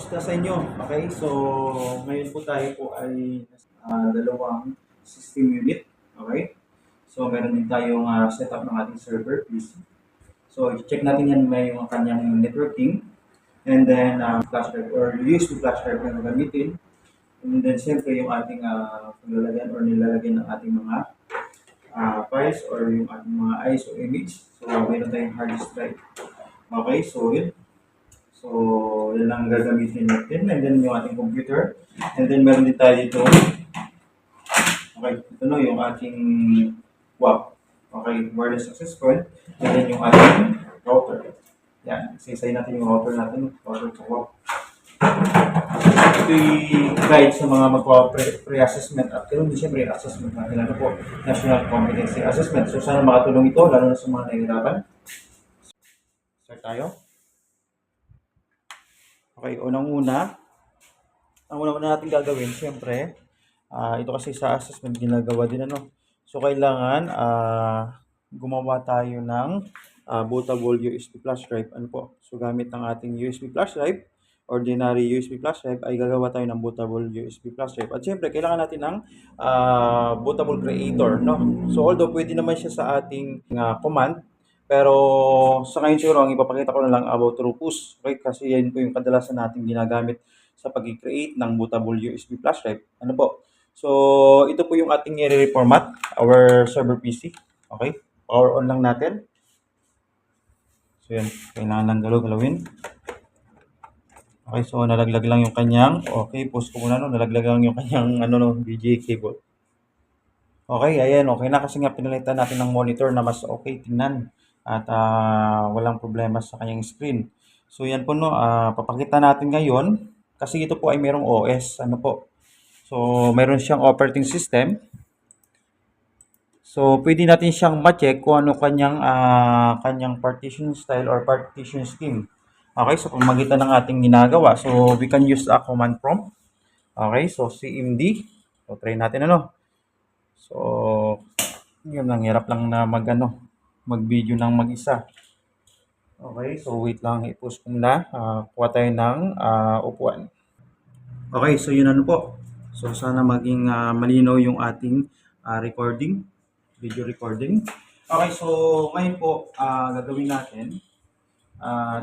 Kamusta sa inyo? Okay, so ngayon po tayo po ay dalawang system unit. Okay, so meron din tayong setup ng ating server PC. So i-check natin yan may yung kanyang networking and then flash drive or USB flash drive na gamitin. And then siyempre yung ating paglalagyan or nilalagyan ng ating mga files or yung ating mga ISO image. So meron tayong hard disk drive. Okay, so yun. So, yan ang gagamitin natin. And then yung ating computer. And then meron din tayo dito. Okay, ito no, yung ating WAP. Okay, wireless access point. And then yung ating router. Yan, isa-isay natin yung router natin. Router sa WAP. Ito yung guide sa mga pre-assessment. At kaya hindi siya pre-assessment natin. Ano po? National Competency Assessment. So, sana makatulong ito, lalo na sa mga nahihirapan. Start tayo. Okay, unang-una, ang una natin gagawin, siyempre, ito kasi sa assessment ginagawa din ano. So, kailangan gumawa tayo ng bootable USB flash drive. Ano po? So, gamit ng ating USB flash drive, ordinary USB flash drive, ay gagawa tayo ng bootable USB flash drive. At siyempre, kailangan natin ng bootable creator, no? So, although pwede naman siya sa ating command, pero sa ngayon siguro, ang ipapakita ko na lang about Rufus. Okay? Kasi yan po yung kadalasan natin ginagamit sa pag-create ng bootable USB flash drive. Ano po? So, ito po yung ating i-reformat, our server PC. Okay? Power on lang natin. So, yan. Kailangan lang galawin. Okay, so nalaglag lang yung kanyang, okay, post ko muna no, nalaglag lang yung kanyang VGA cable. Okay, ayan, okay na kasi nga pinalitan natin ng monitor na mas okay tingnan at walang problema sa kanyang screen. So yan po no, papakita natin ngayon kasi ito po ay merong OS, ano po. So meron siyang operating system. So pwede natin siyang ma-check kung ano kanyang partition style or partition scheme. Okay, so pamagitan ng ating ginagawa. So we can use a command prompt. Okay, so cmd. So try natin ano. So yun lang, hirap lang na mag-video ng mag-isa. Okay, so wait lang, i-post ko muna. Kuha tayo ng upuan. Okay, so yun ano po. So sana maging malinaw yung ating recording, video recording. Okay, so ngayon po gagawin natin.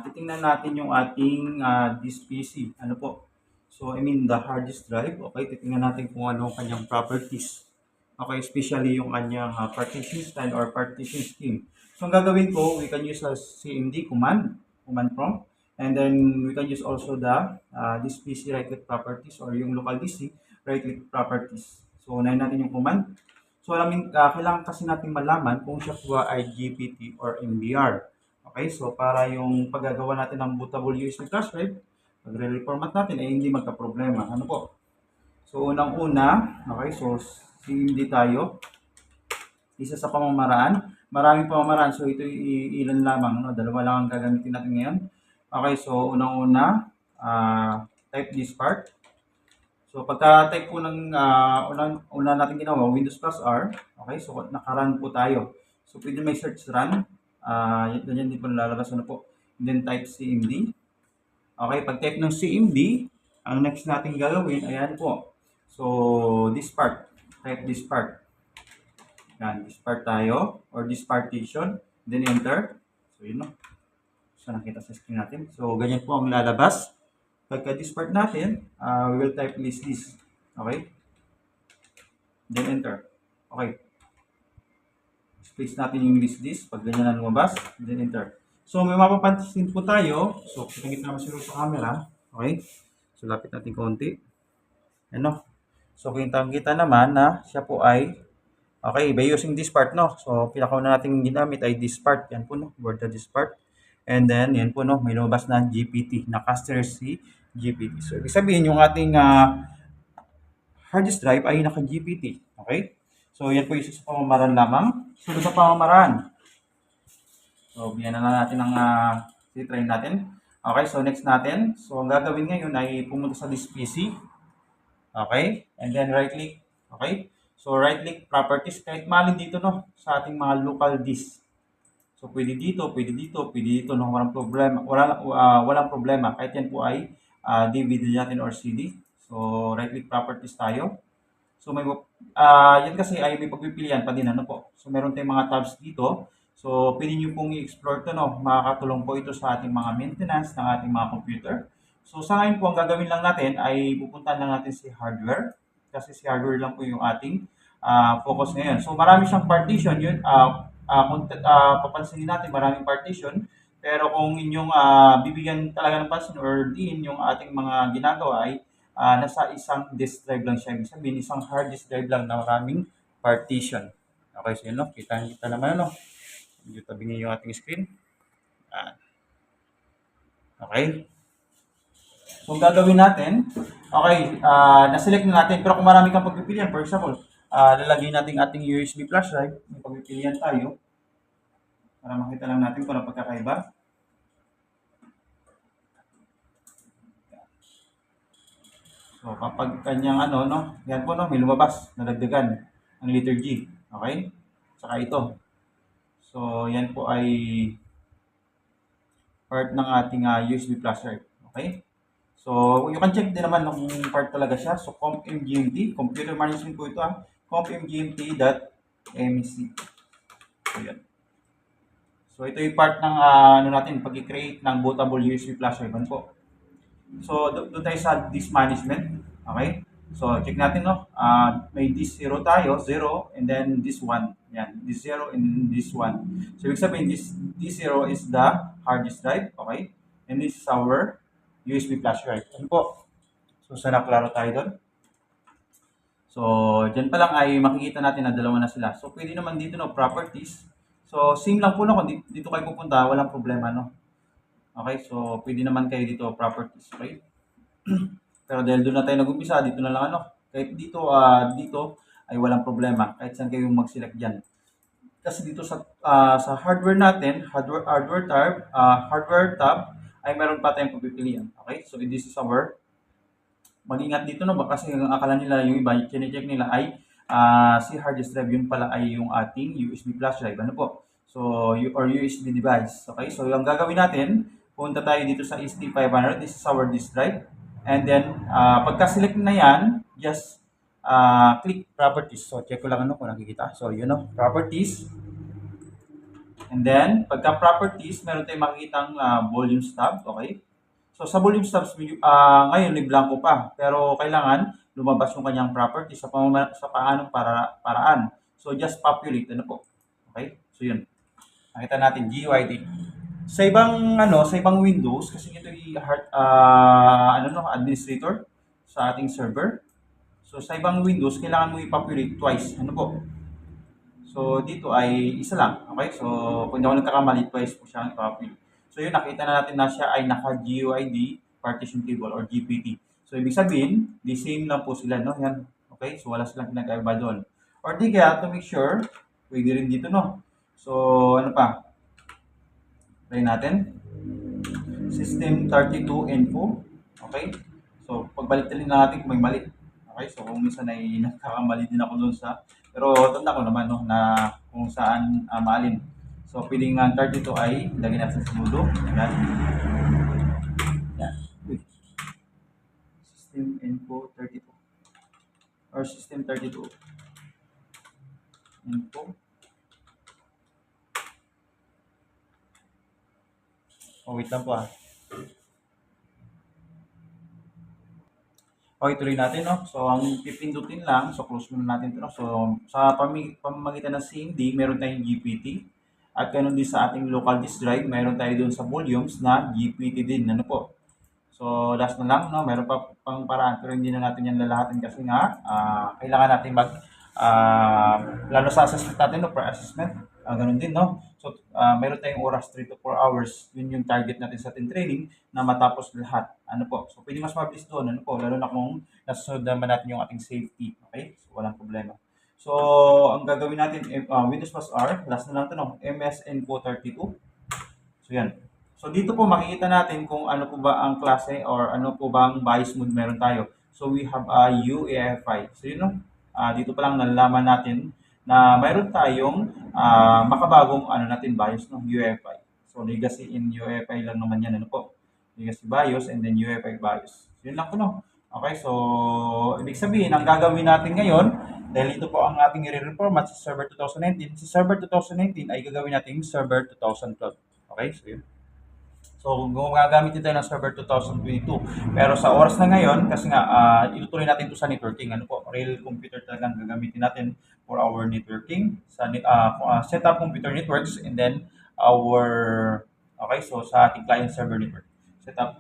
Titingnan natin yung ating disk PC. Ano po? So, I mean the hard disk drive. Okay, titingnan natin kung ano kanyang properties. Okay, especially yung kanyang partition style or partition scheme. So, ang gagawin ko, we can use a cmd command prompt. And then, we can use also the disk PC right-click properties or yung local DC right-click properties. So, unahin natin yung command. So, kailangan kasi natin malaman kung siya po ay GPT or MBR. Okay, so para yung paggagawa natin ng bootable USB flash drive, pag-reformat natin ay hindi magka-problema. Ano po? So unang-una, okay, so hindi tayo. Isa sa pamamaraan, maraming pamamaraan. So ito ilan lamang, no? Dalawa lang ang gagamitin natin ngayon. Okay, so unang-una, type this part. So pagka-type po ng una natin ginawa, Windows plus R, okay, so naka-run po tayo. So pwede may search run. Ganyan din po lalabas ano po. And then type cmd. Okay, pag type ng cmd, ang next natin gagawin, ayan po. So, this part. Type this part. Yan, this part tayo. Or this partition. Then enter. So, yun no. So, nakita sa screen natin. So, ganyan po ang lalabas. Pagka this part natin, we will type list this. Okay? Then enter. Okay. Space natin yung list this. Pag ganyan na lumabas, then enter. So, may mapapansin po tayo. So, kitang-kita naman siguro sa camera. Okay? So, lapit natin konti. Ano? So, kitang-kita naman na siya po ay okay, by using this part, no? So, pinakauna natin ginamit ay this part. Yan po, no? Word na this part. And then, yan po, no? May lumabas na GPT. Naka-stir si GPT. So, ibig sabihin, yung ating hard disk drive ay naka-GPT. Okay? So, yan po yung sa pamamaraan lamang. So, sa pamamaraan. So, bigyan na lang natin ng try natin. Okay, so next natin. So, ang gagawin ngayon ay pumunta sa disk PC. Okay, and then right-click. Okay, so right-click properties. Kahit malin dito, no, sa ating mga local disk. So, pwede dito, no, walang problema. Walang problema. Kahit yan po ay DVD natin or CD. So, right-click properties tayo. So, yan kasi ay may pagpipilian pa din, ano po. So, meron tayong mga tabs dito. So, pwede nyo pong i-explore ito, no? Makakatulong po ito sa ating mga maintenance ng ating mga computer. So, sa ngayon po, ang gagawin lang natin ay pupuntahan lang natin si hardware. Kasi si hardware lang po yung ating focus ngayon. So, marami siyang partition. Yun, kung papansinin natin, maraming partition. Pero kung inyong bibigyan talaga ng pansin or din yung ating mga ginagawa ay nasa isang disk drive lang siya. Ibig sabihin, isang hard disk drive lang na maraming partition. Okay, so yun, no? Kita naman, ano? Medyo tabingin yung ating screen. Ah, okay. So, ang gagawin natin, okay, na-select na natin. Pero kung marami kang pagpipilian, for example, lalagay natin ating USB flash drive. May pagpipilian tayo para makita lang natin kung ano pagkakaiba. So, kapag kanyang ano, no, yan po, no, may lumabas, nadagdagan ang letter G. Okay? Saka ito. So, yan po ay part ng ating USB flash drive. Okay? So, you can check din naman kung part talaga siya. So, compmgmt, computer management po ito compmgmt.mec. So, yan. So, ito yung part ng ano natin, pag-create ng bootable USB flash drive. Ano po? So, doon tayo sa disk management. Okay? So, check natin, no? May disk 0 tayo, 0, and then this 1. Yan, this 0 and this 1. So, ibig sabihin, this 0 is the hard disk drive. Okay? And this is our USB flash drive. Ano po? So, sana klaro tayo doon. So, dyan pa lang ay makikita natin na dalawa na sila. So, pwede naman dito, no? Properties. So, same lang po, no? Kung dito kayo pupunta, walang problema, no? Okay, so pwede naman kayo dito properties, okay? Pero dahil doon na tayo nag-umpisa, dito na lang ano. Kahit dito ay walang problema. Kahit saan kayo mag-select diyan. Kasi dito sa hardware natin, hardware tab ay meron pa tayong pagpipilian. Okay? So this is our mag-ingat dito, no, baka kasi ang akala nila yung iba, chine-check nila ay si hard disk drive, yun pala ay yung ating USB flash drive. Ano po? So, or USB device. Okay? So, yung gagawin natin, punta tayo dito sa ST500. This is our disk drive. And then, pagka-select na yan, just click properties. So, check ko lang ano kung nakikita. So, yun, no, properties. And then, pagka-properties, meron tayong makikitang volumes tab. Okay? So, sa volume tabs, ngayon, may blanco pa. Pero, kailangan lumabas yung kanyang properties sa paanong paraan. So, just populate. Ano po? Okay? So, yun. Nakita natin GUID. Sa ibang Windows kasi ito ay administrator sa ating server. So sa ibang Windows kailangan mo i-populate twice. Ano po? So dito ay isa lang. Okay? So kung hindi ako nagkakamali, twice po siya i-populate. So yun, nakita na natin na siya ay naka-GUID partition table or GPT. So ibig sabihin, the same lang po sila, no? Yan. Okay? So wala silang pinag-iba doon. Or di kaya, to make sure, pwede rin dito, no? So ano pa? Try natin. System 32 info. Okay? So, pagbalik din natin kung may mali. Okay? So, kung minsan ay nagkakamali din ako doon sa, pero tanda ko naman, no, na kung saan maalin. So, pwedeng 32 ay lagyan natin sa sudo. Yan. Yan. System info 32. Or system 32. Info. Oh, wait lang po Okay, tuloy natin, no? So, ang pipindutin lang, so close muna natin ito, no? So, sa pamamagitan ng CMD, meron tayong GPT. At ganun din sa ating local disk drive, meron tayo doon sa volumes na GPT din. Ano po? So, last na lang, no? Meron pa pang paraan, pero hindi na natin yan lalahatin kasi nga, kailangan natin lalo sa assessment natin, no? Per assessment, ganun din, no? So, meron tayong oras, 3 to 4 hours. Yun yung target natin sa ating training na matapos lahat. Ano po? So, pwede mas mabilis doon. Ano po? Lalo na kung nasunod naman natin yung ating safety. Okay? So, walang problema. So, ang gagawin natin, Windows plus R, last na lang ito, no? MSN432. So, yan. So, dito po makikita natin kung ano po ba ang klase or ano po ba ang BIOS mode meron tayo. So, we have a UEFI. So, yun, no? Dito pa lang nalalaman natin na mayroon tayong makabagong BIOS, no? UEFI. So, legacy in UEFI lang naman yan. Ano po? legacy BIOS, and then UEFI BIOS. Yun lang po, no? Okay, so ibig sabihin, ang gagawin natin ngayon, dahil ito po ang ating i-reformat sa Server 2019, si Server 2019 ay gagawin natin Server 2012. Okay, so yun. So, gumagamit din tayo ng Server 2022. Pero sa oras na ngayon, kasi nga, itutuloy natin ito sa networking. Ano po, real computer talagang gagamitin natin for our networking, sa setup computer networks, and then our, okay, so sa ating client server network. Setup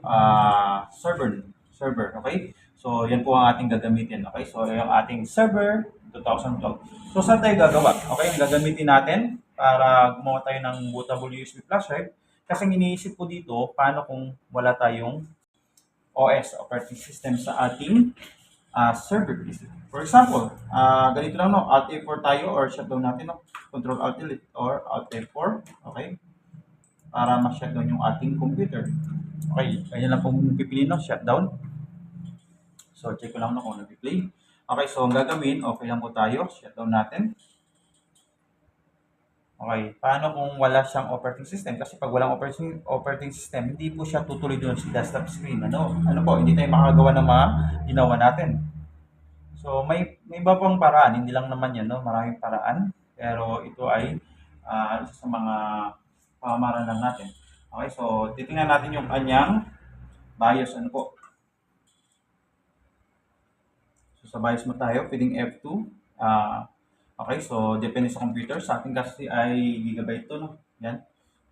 server, okay? So, yan po ang ating gagamitin, okay? So, yung ating server 2012. So, saan tayo gagawa? Okay, ang gagamitin natin para gumawa tayo ng bootable USB flash drive. Kasi iniisip ko dito, paano kung wala tayong OS, operating system sa ating server PC. For example, ganito lang, no? Alt F4 tayo or shutdown natin, no? Control Alt Delete or Alt F4, okay? Para ma-shutdown yung ating computer. Okay, ganyan lang pong pipiliin, no? Shutdown. So, check ko lang, no, kung nag-play. Okay, so ang gagawin, okay lang po tayo. Shutdown natin. Okay, paano kung wala siyang operating system? Kasi pag walang operating system, hindi po siya tutuloy doon sa desktop screen. Ano po, hindi tayo makakagawa ng mga ginawa natin. So, may iba pang paraan, hindi lang naman yan, no? Maraming paraan. Pero ito ay isa sa mga pamamaraan lang natin. Okay, so titingnan natin yung kanyang BIOS. Ano po? So, sa BIOS mo tayo, pwedeng F2. Okay, so depende sa computer. Sa ating kasi ay gigabyte to, no? Yan.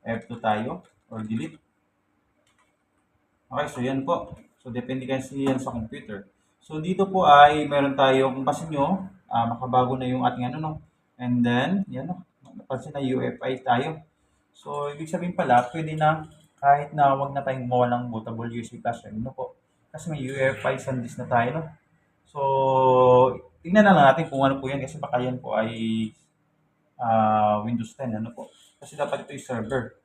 F2 tayo or delete. Okay, so yan po. So depende kasi yan sa computer. So dito po ay meron tayo, kung pasin nyo, makabago na yung ating ano, no? And then, yan, no? Napansin na UEFI tayo. So ibig sabihin pala, pwede na kahit na wag na tayong gumawa ng bootable USB flash drive, no po? Kasi may UEFI SanDisk na tayo, no? So, tingnan na lang natin kung ano po yan kasi baka yan po ay Windows 10, ano po. Kasi dapat ito yung server.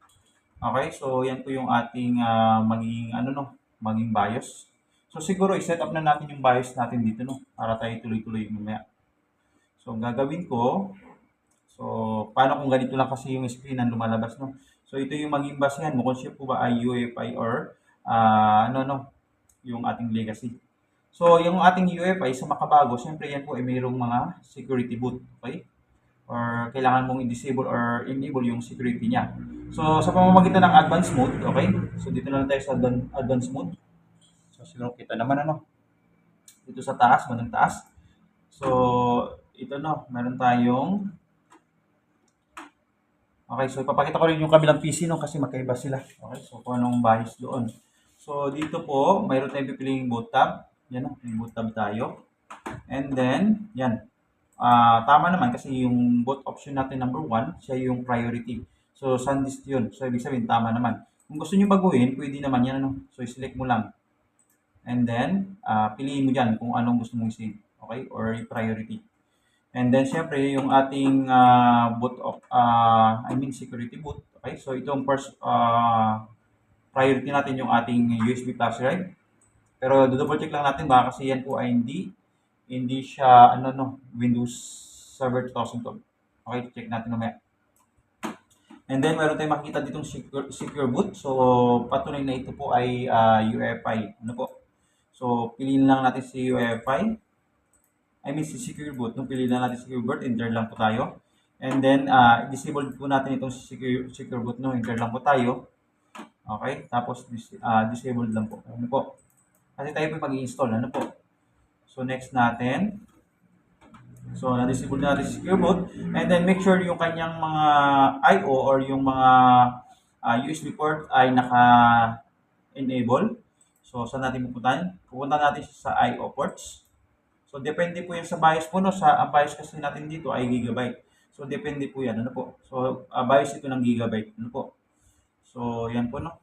Okay, so yan po yung ating magiging ano, no, maging BIOS. So siguro i-set up na natin yung BIOS natin dito, no, para tayo tuloy-tuloy mamaya. So ang gagawin ko, so paano kung ganito lang kasi yung screen ang lumalabas, no? So ito yung maging basehan mo kung siya po ba ay UEFI or ano, no, yung ating legacy. So yung ating UEFI sa makabago, siyempre yan po ay mayroong mga security boot, okay? Or kailangan mong i-disable or enable yung security niya. So, sa pamamagitan ng advanced mode, okay? So, dito na lang tayo sa advanced mode. So, siguro kita naman ano, dito sa taas, bandang taas. So, ito no, meron tayong, okay, so ipapakita ko rin yung kabilang PC no, kasi magkaiba sila. Okay, so kung anong bahis doon. So, dito po, mayroon tayong pipiling boot tab. Yan no, yung boot tab tayo. And then, yan, tama naman kasi yung boot option natin number 1, siya yung priority. So, SanDisk yun. So, ibig sabihin, tama naman. Kung gusto nyo baguhin, pwede naman yan. Ano? So, select mo lang. And then, piliin mo dyan kung anong gusto mong save. Okay? Or priority. And then, syempre, yung ating boot of, security boot. Okay? So, itong first priority natin yung ating USB flash drive. Pero, double check lang natin baka kasi yan po ay hindi siya ano no Windows Server 2012. Okay, check natin mamaya. And then meron tayong makikita ditong secure boot. So patunay na ito po ay UEFI. Ano po? So piliin lang natin si UEFI. Si secure boot. Nung piliin lang natin secure boot, enter lang po tayo. And then disable po natin itong secure boot, no, enter lang po tayo. Okay? Tapos disabled lang po. Ano po? Kasi tayo po mag-i-install, ano po? So next natin. So, na-disable na natin si secure boot. And then, make sure yung kanyang mga I/O or yung mga USB port ay naka-enable. So, saan natin pupuntahan? Pupunta natin sa I/O ports. So, depende po yan sa BIOS po. No? Ang BIOS kasi natin dito ay gigabyte. So, depende po yan. Ano po? So, BIOS ito ng gigabyte. Ano po? So, yan po. No?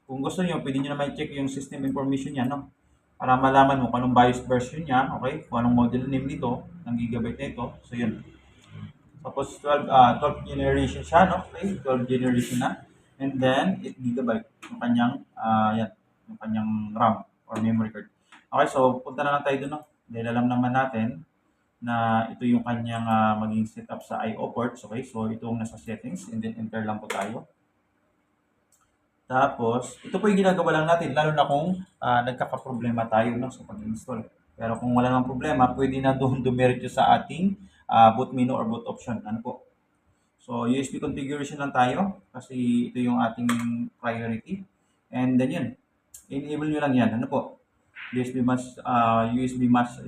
Kung gusto niyo, pwede niyo naman i-check yung system information niya. No? Para malaman mo kung anong BIOS version niya, okay? Kung anong model name nito, ng gigabyte na ito. So, yun. Tapos, 12 generation siya, no? Okay, 12 generation na. And then, 8 gigabyte yung kanyang, yung kanyang RAM or memory card. Okay, so, punta na lang tayo doon, no? Dahil alam naman natin na ito yung kanyang maging setup sa I/O ports. Okay, so, ito yung nasa settings. And then, enter lang po tayo. Tapos, ito po yung ginagawa lang natin, lalo na kung nagkakaproblema tayo no, sa pag-install. Pero kung wala namang problema, pwede na doon dumiretso sa ating boot menu or boot option. Ano po? So, USB configuration lang tayo kasi ito yung ating priority. And then yun, enable nyo lang yan. Ano po? USB mass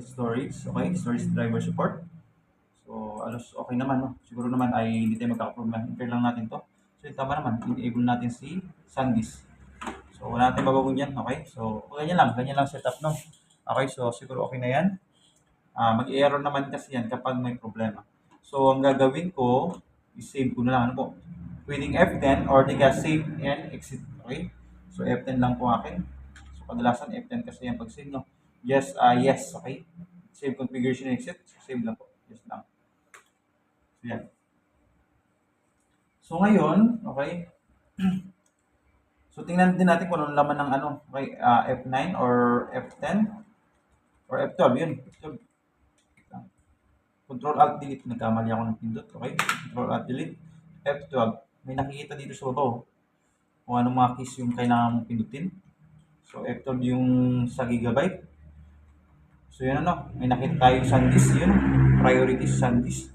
storage. Okay, storage driver support. So, alos okay naman, no? Siguro naman ay hindi tayo magkakaproblema. Enter lang natin to. So, yung tama naman, enable natin si SanDisk. So, wala natin babagong yan. Okay? So, ganyan lang setup, no? Okay, so siguro okay na yan. Mag-error naman kasi yan kapag may problema. So, ang gagawin ko, i-save ko na lang. Ano po? Pwedeng F10 or di ka save and exit. Okay? So, F10 lang po akin. So, kadalasan F10 kasi yan pag-save, no? Just, yes. Okay? Save configuration and exit. So, save lang po. Yes lang. So, yan. So, ngayon, okay? So, tingnan din natin kung anong laman ng ano. Okay? F9 or F10 or F12. Yun. F12. Control Alt Delete. Nagkamali ako ng pindot. Okay? Control Alt Delete. F12. May nakikita dito sa baba. Oh. Kung anong mga keys yung kailangan mong pindutin. So, F12 yung sa gigabyte. So, yun ano. May nakita tayong SanDisk. Yun. Priority SanDisk.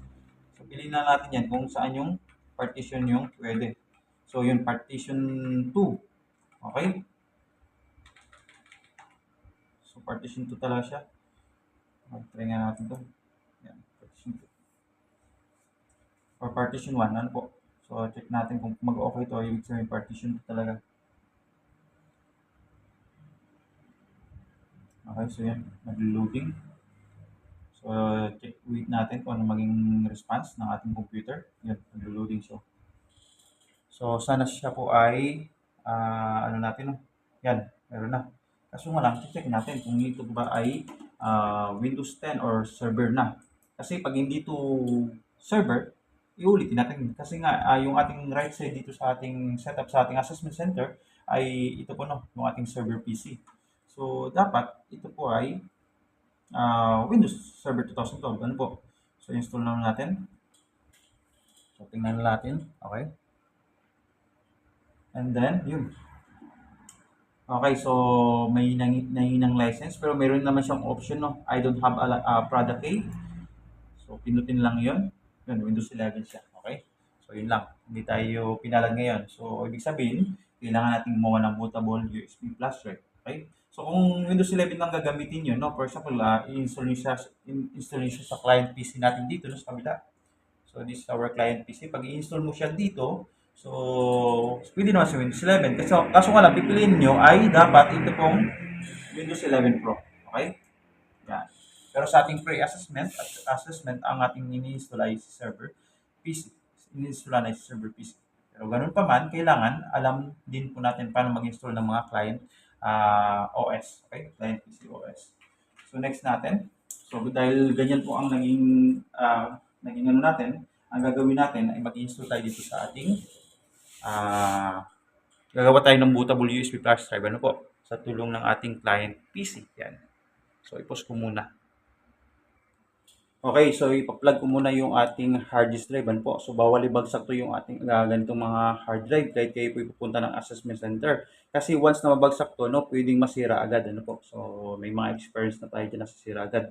So, piliin na natin yan kung saan yung partition yung pwede. So, yun. Partition 2. Okay? So, partition 2 talaga siya. Try nga natin to. Yan. Partition 2. Or partition 1. Ano po? So, check natin kung mag-okay to. Ibig sabihin partition 2 talaga. Okay, so yan. Nag-loading. So, wait natin kung ano maging response ng ating computer. Yan, nag-loading siya. So, sana siya po ay, ano natin, no? Yan, meron na. Kaso nga lang, check natin kung ito ba ay Windows 10 or server na. Kasi pag hindi to server, iulitin natin. Kasi nga, yung ating right side dito sa ating setup sa ating assessment center ay ito po, no, yung ating server PC. So, dapat ito po ay Windows Server 2012. Ano po? So, install lang natin. So, tingnan natin. Okay. And then, yun. Okay, so may nahinang license pero meron naman siyang option, no? I don't have a product key. So, pinutin lang yun. Yun, Windows 11 siya. Okay? So, yun lang. Hindi tayo pinalag ngayon. So, ibig sabihin, kailangan natin gumawa ng bootable USB flash drive. Okay? So, kung Windows 11 lang gagamitin nyo, no? For example, install nyo siya sa client PC natin dito, no? Sa kabila. So, this is our client PC. Pag i-install mo siya dito, so, pwede naman sa Windows 11. Kaso nga lang, pipiliin nyo ay dapat ito pong Windows 11 Pro. Okay? Yan. Pero sa ating assessment, ang ating ini-install ay si server PC. Ini-install na si server PC. Pero ganun pa man, kailangan alam din po natin paano mag-install ng mga client OS. Okay? Client PC OS. So, next natin. So, dahil ganyan po ang naging ano natin, ang gagawin natin ay mag-install tayo dito sa ating gagawa tayo ng bootable USB flash drive. Ano po? Sa tulong ng ating client PC. Yan. So, i-pause ko muna. Okay, so ipa-plug ko muna yung ating hard disk drive. Ano po? So, bawal ibagsak to yung ating ganitong mga hard drive kahit kayo po ipupunta ng assessment center. Kasi once na mabagsak to, no, pwedeng masira agad. Ano po? So, may mga experience na tayo dyan na sisira agad.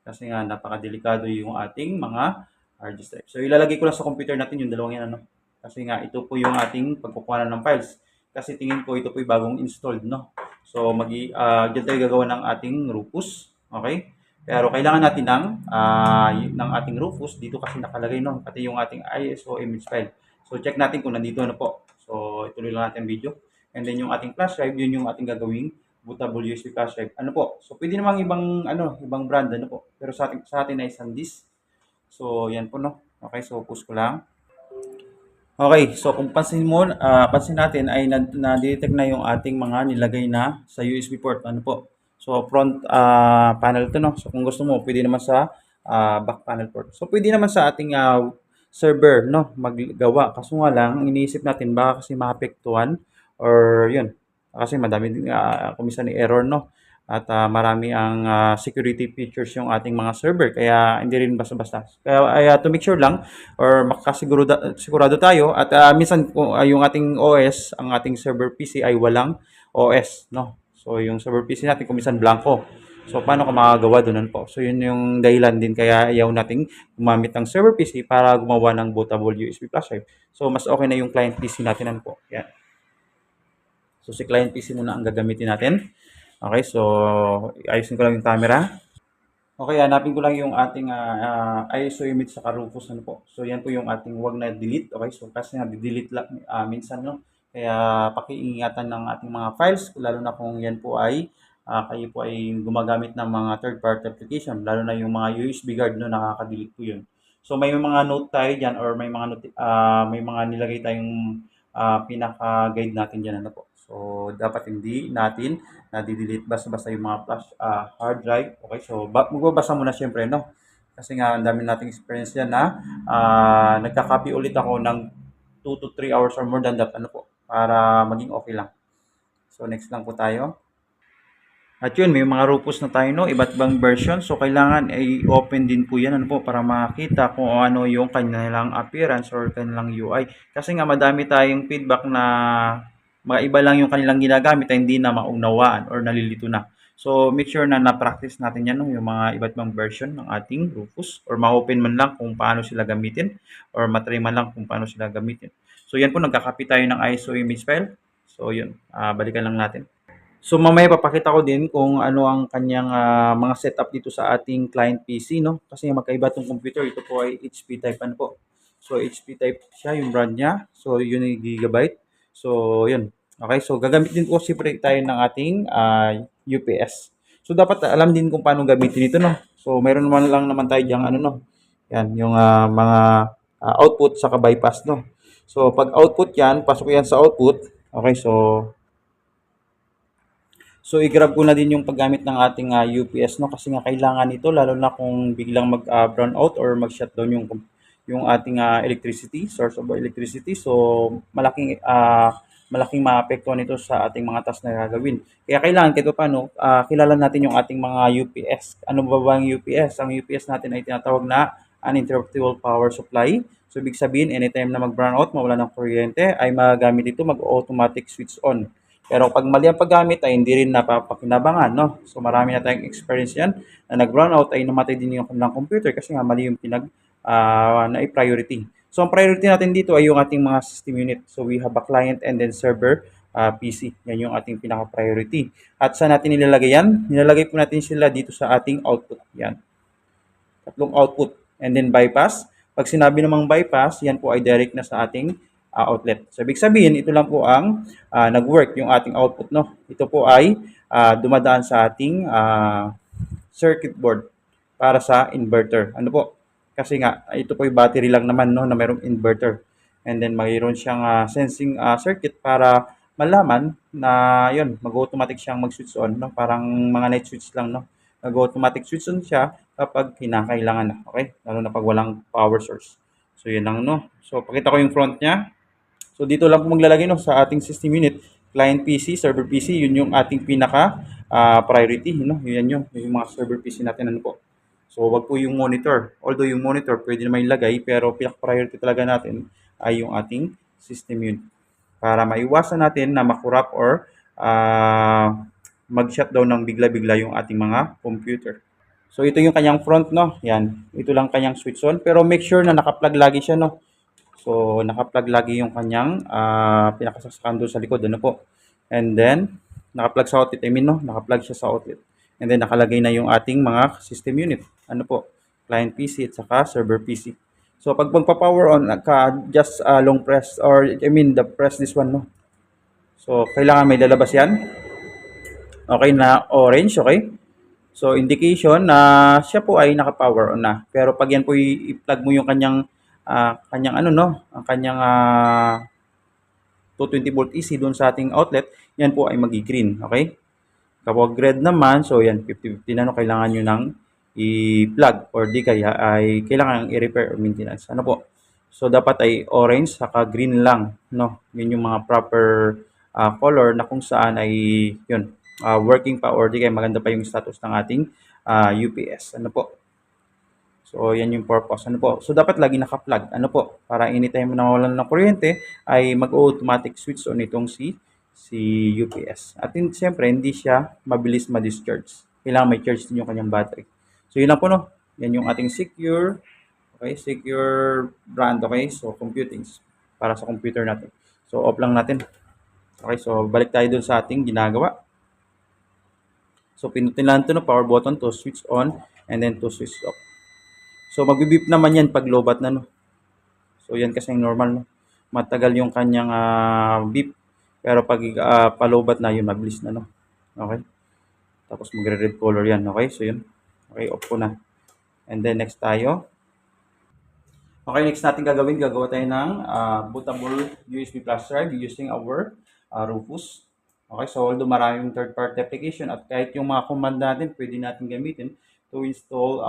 Kasi nga, napakadelikado yung ating mga hard disk drive. So, ilalagay ko lang sa computer natin yung dalawang yan. Ano? Kasi nga, ito po yung ating pagkukuha ng files. Kasi tingin ko, ito po yung bagong installed. No? So, dyan tayo gagawa ng ating Rufus. Okay? Pero kailangan natin ng ating Rufus dito kasi nakalagay no, pati yung ating ISO image file. So check natin kung nandito na po. So ituloy lang natin ang video. And then yung ating flash drive, yun yung ating gagawing bootable USB flash drive. Ano po? So pwede namang ibang brand ano po. Pero sa atin ay SanDisk. So yan po no. Okay, so push ko lang. Okay, so kung pansin natin ay na-detect na yung ating mga nilagay na sa USB port. Ano po? So front panel to no. So kung gusto mo, pwede naman sa back panel port. So pwede naman sa ating server no maggawa. Kaso nga lang iniisip natin baka kasi maapektuhan or yun. Kasi madami din kumisan ni error no. at marami ang security features yung ating mga server, kaya hindi rin basta-basta. Kaya to make sure lang or sigurado tayo at minsan kung yung ating OS, ang ating server PC ay walang OS, no? So yung server PC natin kung minsan blanco. So paano ka makagawa doon po? So yun yung dahilan din kaya ayaw nating gumamit ng server PC para gumawa ng bootable USB flash drive. So mas okay na yung client PC natin nan po. Yan. So si client PC muna ang gagamitin natin. Okay, so ayusin ko lang yung camera. Okay, hanapin ko lang yung ating ISO image sa Rufus ano po. So yan po yung ating wag na delete. Okay, so kasi nga delete lang minsan no. Kaya pakiingatan ng ating mga files lalo na kung yan po ay kayo po ay gumagamit ng mga third party application lalo na yung mga USB guard no nakaka-delete po yun. So may mga note tayo diyan or may mga may mga nilagay tayong pinaka-guide natin diyan ano po. So dapat hindi natin na-delete basta-basta yung mga flash hard drive. Okay, so magbabasa muna siyempre, no? Kasi nga, ang dami nating experience yan na nagka-copy ulit ako ng 2 to 3 hours or more than that, ano po, para maging okay lang. So, next lang po tayo. At yun, may mga Rufus na tayo, no? Iba't ibang version. So, kailangan ay open din po yan, ano po, para makita kung ano yung kanilang appearance or kanilang UI. Kasi nga, madami tayong feedback na mga iba lang yung kanilang ginagamit ay hindi na maunawaan or nalilito na. So, make sure na na-practice natin yan, no? Yung mga iba't ibang version ng ating Rufus or ma-open man lang kung paano sila gamitin or matry man lang kung paano sila gamitin. So, yan po, nagkakopy tayo ng ISO image file. So, yun, balikan lang natin. So mamaya papakita ko din kung ano ang kanyang mga setup dito sa ating client PC, no? Kasi magkaiba tong computer. Ito po ay HP type ano po. So HP type siya, yung brand niya. So yun ay gigabyte. So yun. Okay, so gagamit din po siyempre tayo ng ating UPS. So dapat alam din kung paano gamitin ito, no? So meron naman lang naman tayo diyang ano, no? Yan, yung mga output sa bypass, no? So pag output yan, pasok yan sa output. Okay, so i-grab ko na din yung paggamit ng ating UPS, no, kasi nga kailangan ito lalo na kung biglang mag brown out or mag-shutdown yung ating electricity, source of electricity. So malaking maapektuhan nito sa ating mga task na gagawin. Kaya kailangan kahit paano kilala natin yung ating mga UPS. Ano ba ba ang UPS? Ang UPS natin ay tinatawag na uninterruptible power supply. So ibig sabihin anytime na mag-brown out, mawala ng kuryente, ay magagamit ito mag-automatic switch on. Pero pag mali ang paggamit ay hindi rin napapakinabangan, no? So marami na tayong experience yan na nag-brown out ay namatay din yung kanilang computer kasi nga mali yung na-priority. So ang priority natin dito ay yung ating mga system unit. So we have a client and then server PC. Yan yung ating pinaka-priority. At saan natin nilalagay yan? Nilalagay po natin sila dito sa ating output. Yan. Tatlong output. And then bypass. Pag sinabi namang bypass, yan po ay direct na sa ating outlet. So, ibig sabihin, ito lang po ang nag-work yung ating output, no? Ito po ay dumadaan sa ating circuit board para sa inverter. Ano po? Kasi nga, ito po yung battery lang naman, no, na mayroong inverter. And then, mayroon siyang sensing circuit para malaman na yun, mag-automatic siyang mag-switch on, no? Parang mga night switch lang, no? Mag-automatic switch on siya kapag kinakailangan na. Okay? Lalo na pag walang power source. So, yun lang, no? So, pakita ko yung front niya. So dito lang po maglalagay, no, sa ating system unit, client PC, server PC, yun yung ating pinaka priority, no. Yung mga server PC natin ano po. So wag po yung monitor. Although yung monitor pwede naman ilagay, pero pinaka priority talaga natin ay yung ating system unit para maiwasan natin na makurap or mag-shutdown ng bigla-bigla yung ating mga computer. So ito yung kanyang front, no. Yan. Ito lang kanyang switch on, pero make sure na naka-plug lagi siya, no. So, naka-plug lagi yung kanyang pinakasaksakan doon sa likod. Ano po? And then, naka-plug sa outlet. I mean, no? Naka-plug siya sa outlet. And then, nakalagay na yung ating mga system unit. Ano po? Client PC at saka server PC. So, pag magpa-power on, just long press or, I mean, the press this one, no? So, kailangan may lalabas yan. Okay na orange, okay? So, indication na siya po ay naka-power on na. Pero pag yan po i-plug mo yung kanyang ano, no, ang kanyang 220 volt AC doon sa ating outlet, yan po ay magi-green, okay? Kapag red naman, so yan 50-50 na, no, kailangan nyo nang i-plug or di kaya ay kailangan i-repair or maintenance. Ano po? So dapat ay orange saka green lang, no? Yun yung mga proper color na kung saan ay yun. working pa or di kaya maganda pa yung status ng ating UPS. Ano po? So, yan yung purpose. Ano po? So, dapat lagi naka-plug. Ano po? Para anytime na nawalan ng kuryente, ay mag-automatic switch on itong si UPS. At siyempre, hindi siya mabilis ma-discharge. Kailangan may charge din yung kanyang battery. So, yun lang po, no? Yan yung ating secure, okay? Secure brand, okay? So, computing. Para sa computer natin. So, off lang natin. Okay, so balik tayo dun sa ating ginagawa. So, pinutin lang ito no, power button to switch on and then to switch off. So, magbibip naman yan pag lobat na, no? So, yan kasi normal, no? Matagal yung kanyang beep. Pero pag palobat na, yun, mabilis na, no? Okay? Tapos magre-red color yan, okay? So, yun. Okay, off ko na. And then, next tayo. Okay, next natin gagawa tayo ng bootable USB flash drive using our Rufus. Okay, so although maraming third-party application at kahit yung mga command natin, pwede natin gamitin to install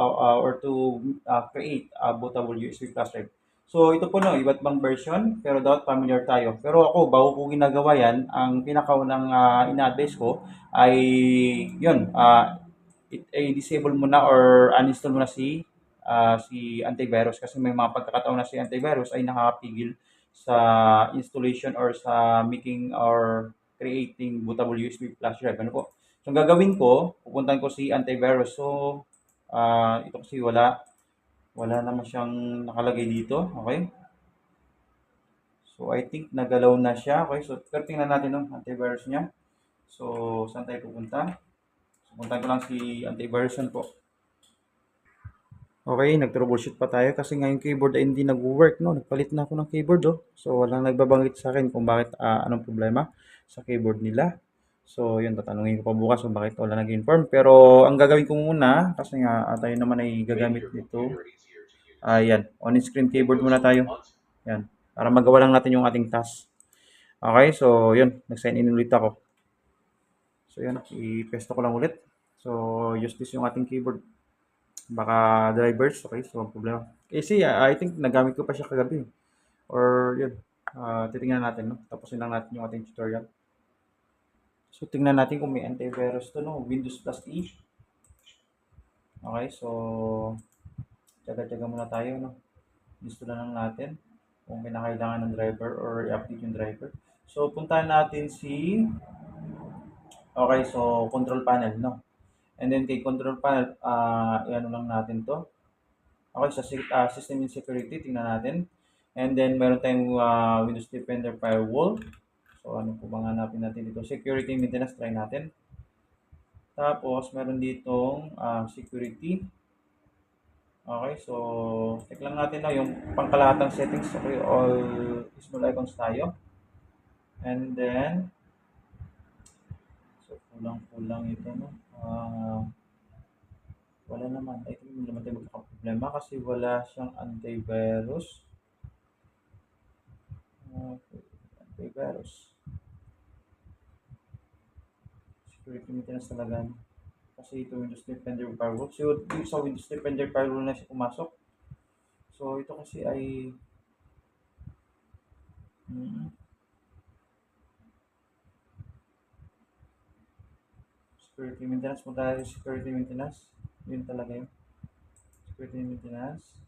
or to create a bootable USB flash drive. So ito po no, iba't bang version, pero dapat familiar tayo. Pero ako, bago ko ginagawa yan, ang pinakaunang ina-advise ko ay yun, disable muna or uninstall muna si antivirus kasi may mga pagkakataon na si antivirus ay nakakapigil sa installation or sa making or creating bootable USB flash drive. Ano po? So, ang gagawin ko, pupuntahan ko si antivirus. So, ito kasi wala naman siyang nakalagay dito. Okay? So, I think nagalaw na siya. Okay? So, pero tingnan natin no, antivirus niya. So, saan tayo pupunta? So, puntahan ko lang si antivirus yan po. Okay, nag-troubleshoot pa tayo kasi nga yung keyboard ay hindi nag-work, no? Nagpalit na ako ng keyboard, oh. So, walang nagbabanggit sa akin kung bakit, anong problema sa keyboard nila. So, yun, tatanungin ko pa bukas kung bakit wala nag-inform. Pero, ang gagawin ko muna, kasi nga, tayo naman ay gagamit nito. Yan, on-screen keyboard muna tayo. Yan, para magawa lang natin yung ating task. Okay, so, yun, nag-sign in ulit ako. So, yun, i-pesto ko lang ulit. So, use this yung ating keyboard. Baka drivers, okay, so ang problema. Kasi I think nagamit ko pa siya kagabi. Or yun, titingnan natin, no? Tapusin lang natin yung ating tutorial. So, tingnan natin kung may antivirus to, no? Windows plus E. Okay, so, tsaga-tsaga muna tayo, no? Gusto na lang natin kung kinakailangan ng driver or i-update yung driver. So, puntahan natin okay, so, control panel, no? And then, kay control panel, i-ano lang natin to. Okay, sa system and security, tingnan natin. And then, meron tayong Windows Defender Firewall. So, ano po bang hanapin natin dito? Security maintenance, try natin. Tapos, meron ditong security. Okay, so, check lang natin na yung pangkalahatang settings. Okay, all small icons tayo. And then, so, kulang-kulang ito, no? Wala naman. I think hindi naman tayo magkakaproblema kasi wala siyang antivirus. Okay, antivirus. Security maintenance talaga. Kasi ito Windows Defender Firewall. So, sa Windows Defender Firewall na siya pumasok. So, ito kasi ay mm, security maintenance. Punta tayo sa security maintenance. Yun talaga yun. Security maintenance.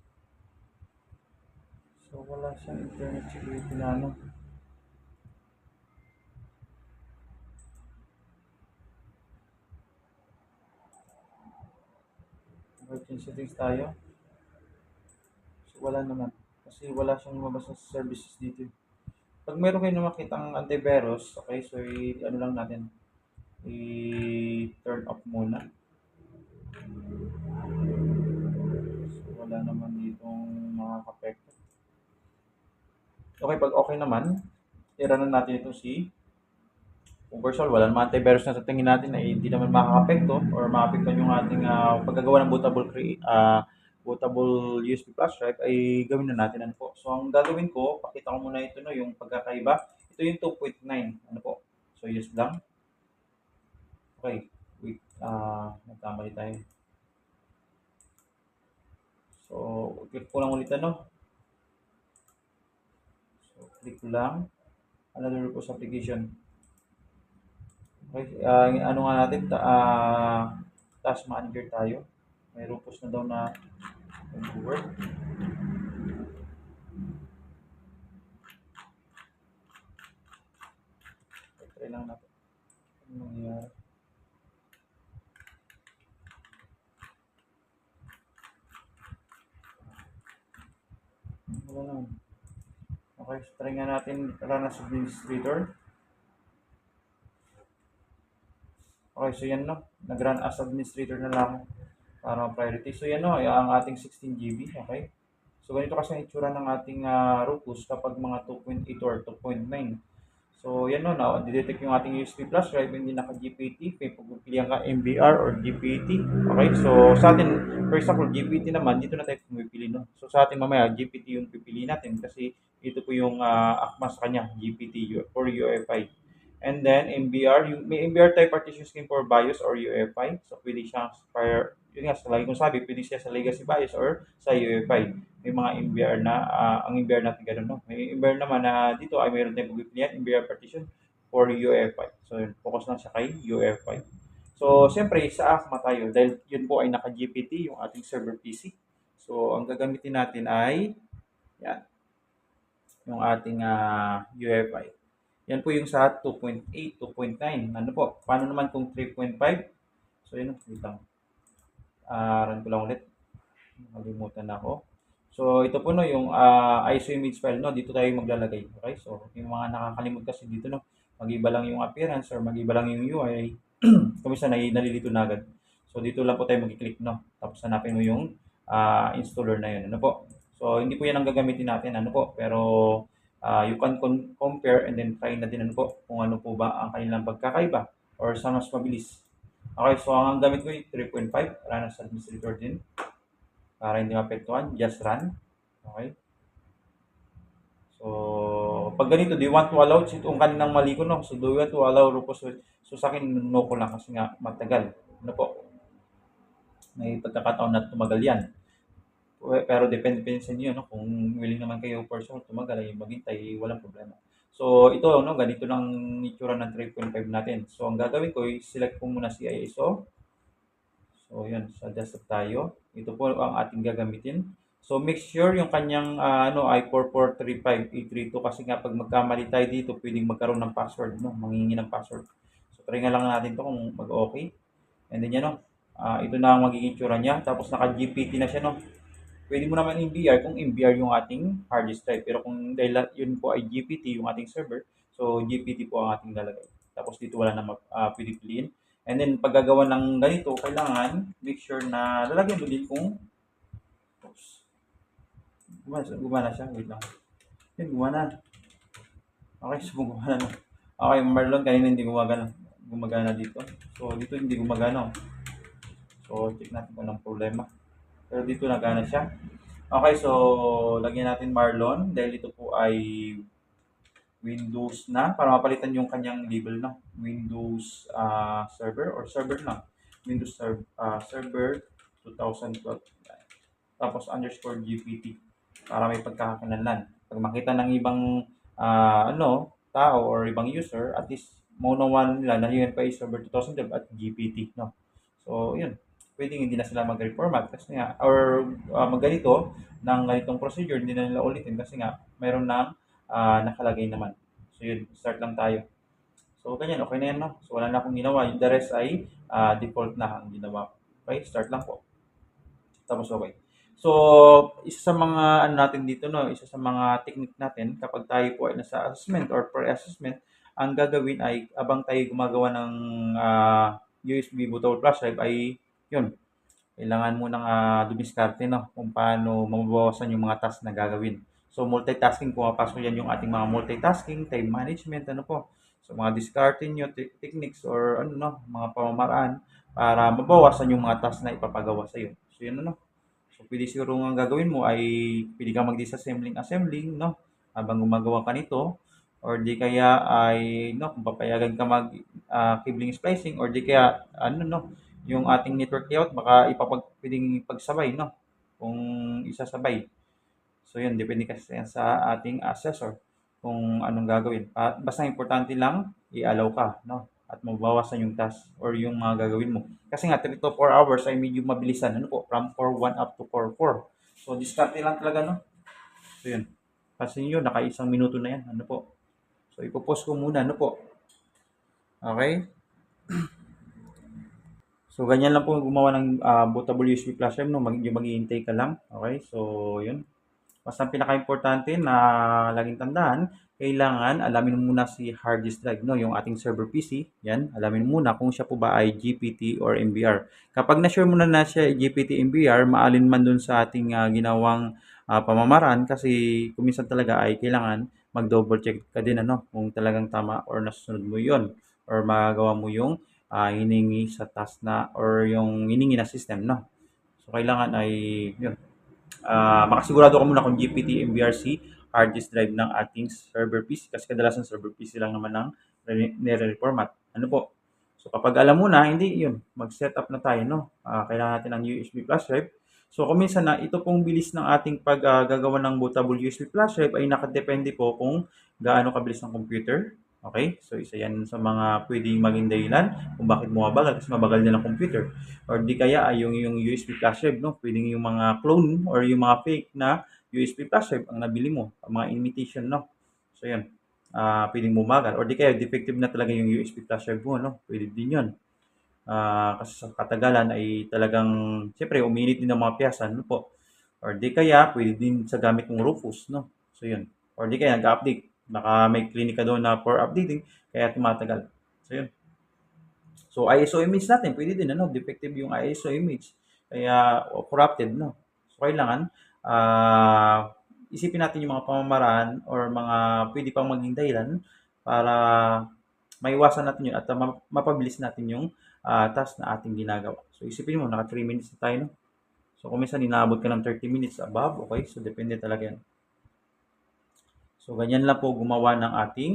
So, wala siyang internet security na ano. Change settings tayo. So, wala naman. Kasi wala siyang lumabas sa services dito. Pag meron kayo na makitang antivirus, okay, so ano lang natin, i-turn off muna. So, wala naman ditong makaka-apekto. Okay, pag okay naman, i-run na natin ito kung virtual, wala naman antivirus na sa tingin natin na hindi naman makaka-apekto or maapektuhan yung ating paggagawa ng bootable USB flash drive ay gawin na natin ano po. So, ang gagawin ko, pakita ko muna ito no, yung pagkakaiba. Ito yung 2.9, ano po. So, use lang. Okay, wait, nagkamali tayo. So, click ko lang ulit ano. So, click ko lang. Another Rufus application. Okay, ano nga natin, task manager tayo. May Rufus na daw na nag-work. Try lang natin. Ano nangyayari? Wala naman. Okay, so try nga natin run as administrator. Okay, so yan no. Nag-run as administrator na lang para priority. So yan no, ang ating 16 GB. Okay. So ganito kasi ang itsura ng ating Rufus kapag mga 2.8 or 2.9. So yan no, na-detect yung ating USB flash drive hindi naka-GPT, may pagpipilian ka MBR or GPT. Okay, so sa atin, for example, GPT naman, dito na tayo pumipili no. So sa atin mamaya, GPT yung pipili natin kasi ito po yung akma sa kanya, GPT or UEFI. And then MBR, yung, may MBR type partition scheme for BIOS or UEFI. So pwede siyang yun nga, sa lagi kong sabi, pwede siya sa legacy BIOS or sa UEFI. May mga MBR na, ang MBR natin gano'n, no? May MBR naman na dito ay mayroon tayong pagpipilian, MBR partition for UEFI. So, yun, focus lang siya kay UEFI. So, siyempre, sa AFMA tayo, dahil yun po ay naka-GPT, yung ating server PC. So, ang gagamitin natin ay, yan, yung ating UEFI. Yan po yung sa 2.8, 2.9. Ano po? Paano naman kung 3.5? So, yun, wait lang. Run ko lang ulit. Nakalimutan na ako. So, ito po no, yung ISO image file, no, dito tayo maglalagay. Okay? So, yung mga nakakalimut kasi dito, no, mag-iba lang yung appearance or mag-iba lang yung UI. Kumisa nalilito na agad. So, dito lang po tayo mag-click, no. Tapos hanapin mo yung installer na yun. Ano po? So, hindi po yan ang gagamitin natin, ano po. Pero, you can compare and then try na din, ano po, kung ano po ba ang kanilang pagkakaiba or sa mas mabilis. Okay, so ang gamit ko ay 3.5, para sa administrator din para hindi maapektuhan, just run. Okay? So, pag ganito, do you want to allow? So, itong kaninang mali ko, no? So, do you want to allow Rufus? So, sa akin, no ko lang kasi nga matagal. Ano po? May pagkakataon na tumagal yan. Pero depende sa inyo, no? Kung willing naman kayo for sure tumagal, ay maghintay, walang problema. So, ito, no? Ganito lang itsura ng 3.5 natin. So, ang gagawin ko, select ko muna si ISO. So, yun, sa desktop tayo. Ito po ang ating gagamitin. So, make sure yung kanyang ano, ay 4435832 kasi nga pag magkamali tayo dito, pwedeng magkaroon ng password, no? Manghingi ng password. So, try nga lang natin to kung mag-okay. And then yan, no? Ito na ang magiging tsura niya. Tapos naka-GPT na siya, no? Pwede mo naman MBR kung MBR yung ating hard disk drive. Pero kung dahil yun po ay GPT yung ating server, so GPT po ang ating lalagay. Tapos dito wala na pwede piliin. And then paggagawa ng ganito, kailangan make sure na lalagyan mo din kung oops, gumana siya. Wait lang. Yun, gumana. Okay, so gumana na. Okay, Marlon, kanina hindi gumagana dito. So dito hindi gumagana. So check natin kung anong problema. Pero dito nagana siya. Okay, so lagyan natin Marlon dahil ito po ay Windows na para mapalitan yung kanyang label na Windows server or server lang. Windows server 2012. Tapos underscore GPT para may pagkakakilanlan. Pag makita ng ibang ano, tao or ibang user, at least maunawan nila na yun pa is server 2012 at GPT, no? So, yun. Pwedeng hindi na sila mag-reformat kasi nga, or magganito ng ganitong procedure, hindi na nila ulitin kasi nga, mayroon na nakalagay naman. So, yun. Start lang tayo. So, ganyan. Okay na yan, no? So, wala na akong ginawa. The rest ay default na ang ginawa ko. Okay? Start lang po. Tapos okay. So, isa sa mga ano natin dito, no, isa sa mga technique natin kapag tayo po ay nasa assessment or pre-assessment, ang gagawin ay abang tayo gumagawa ng USB bootable flash drive ay yun, kailangan mo nang dumiskarte, no, kung paano mababawasan yung mga task na gagawin. So, multitasking, pumapasok yan yung ating mga multitasking, time management, ano po. So, mga discarding nyo, techniques or ano, no, mga pamamaraan para mabawasan yung mga task na ipapagawa sa'yo. So, yun ano. So, pwede siguro ang gagawin mo ay pwede kang mag-disassembling, no? Habang gumagawa ka nito. Or di kaya ay, no, kung papayagan ka mag cabling splicing or di kaya, ano, no, yung ating network layout, baka pwedeng pagsabay, no? Kung isasabay. So, yun, depende kasi yan sa ating assessor kung anong gagawin. At basta importante lang, i-allow ka, no? at mabawasan yung task or yung mga gagawin mo. Kasi nga 3 to 4 hours ay medyo mabilisan, ano po, from 4:1 up to 4:4. So diskarte lang talaga, no? So yun. Kasi yun, naka-isang minuto na yan, ano po. So ipo-pause ko muna, ano po. Okay? So ganyan lang po gumawa ng bootable USB flash drive, no? Maghihintay ka lang. Okay? So yun. Basta ang pinakaimportante na laging tandaan, kailangan alamin mo muna si hard disk drive, no? Yung ating server PC, yan, alamin mo muna kung siya po ba ay GPT or MBR. Kapag na-sure mo na siya ay GPT, MBR, maalin man dun sa ating ginawang pamamaraan, kasi kuminsan talaga ay kailangan mag-double check ka din, ano, kung talagang tama or nasusunod mo yon or magawa mo yung hiningi sa task na or yung hiningi na system, no? So kailangan ay yun, makasigurado ka muna kung GPT, MBRC, hard disk drive ng ating server PC kasi kadalasan server PC lang naman ang nire-reformat. Ano po? So kapag alam mo na, hindi yun, mag-setup na tayo, no? Kailangan natin ng USB flash drive. So kung minsan na ito pong bilis ng ating paggagawa ng bootable USB flash drive ay nakadepende po kung gaano kabilis ng computer. Okay? So isa yan sa mga pwedeng maging dahilan kung bakit bumabagal kasi mabagal din ang computer. Or di kaya ay yung USB flash drive, no? Pwedeng yung mga clone or yung mga fake na USB flash drive ang nabili mo, ang mga imitation, no? So yun, pwedeng bumagal. Or di kaya defective na talaga yung USB flash drive mo, no? Pwede din yun. Kasi sa katagalan ay talagang, siyempre, uminit din ang mga piyasa, no po? Or di kaya, pwede din sa gamit mong Rufus, no? So yun. Or di kaya, nag-update. Baka may clinic ka doon na for updating, kaya tumatagal. So yun. So ISO image natin, pwede din, ano, defective yung ISO image. Kaya o corrupted, no. So kailangan isipin natin yung mga pamamaraan or mga pwede pang maging dahilan para maiwasan natin yun at mapabilis natin yung task na ating ginagawa. So isipin mo, naka 3 minutes na tayo, no? So kung minsan inaabot ka ng 30 minutes above, okay? So depende talaga yan. So, ganyan lang po gumawa ng ating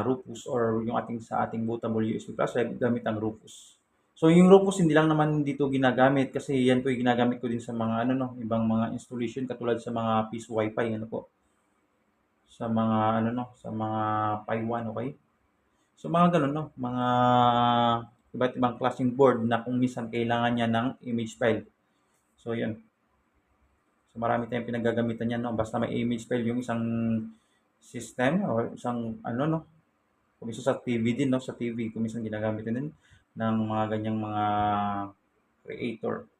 Rufus or yung sa ating bootable USB flash drive gamit ang Rufus. So, yung Rufus hindi lang naman dito ginagamit kasi yan po yung ginagamit ko din sa mga ano no, ibang mga installation katulad sa mga piece wifi ano po. Sa mga ano no, sa mga Pi 1, okay? So, mga ganun no, mga iba't ibang klaseng board na kung minsan kailangan niya ng image file. So, yun. So, marami tayong pinaggagamitan yan, no? Basta may image file yung isang system or isang ano, no? Kung isa sa TV din, no? Sa TV, kung minsan ginagamit din ng mga ganyang mga creator.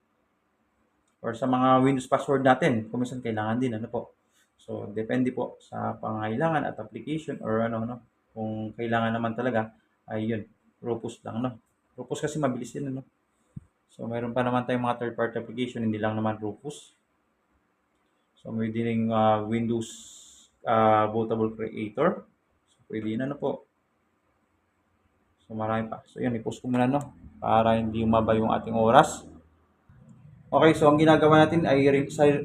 Or sa mga Windows password natin, kung minsan kailangan din, ano po. So, depende po sa pangangailangan at application or ano, no? Kung kailangan naman talaga, ay yun, Rufus lang, no? Rufus kasi mabilis din, ano? So, mayroon pa naman tayong mga third-party application, hindi lang naman Rufus. So, may din Windows bootable creator. So, pwede yun, ano po. So, marami pa. So, yun, i-post ko muna, no? Para hindi umaba yung ating oras. Okay, so ang ginagawa natin ay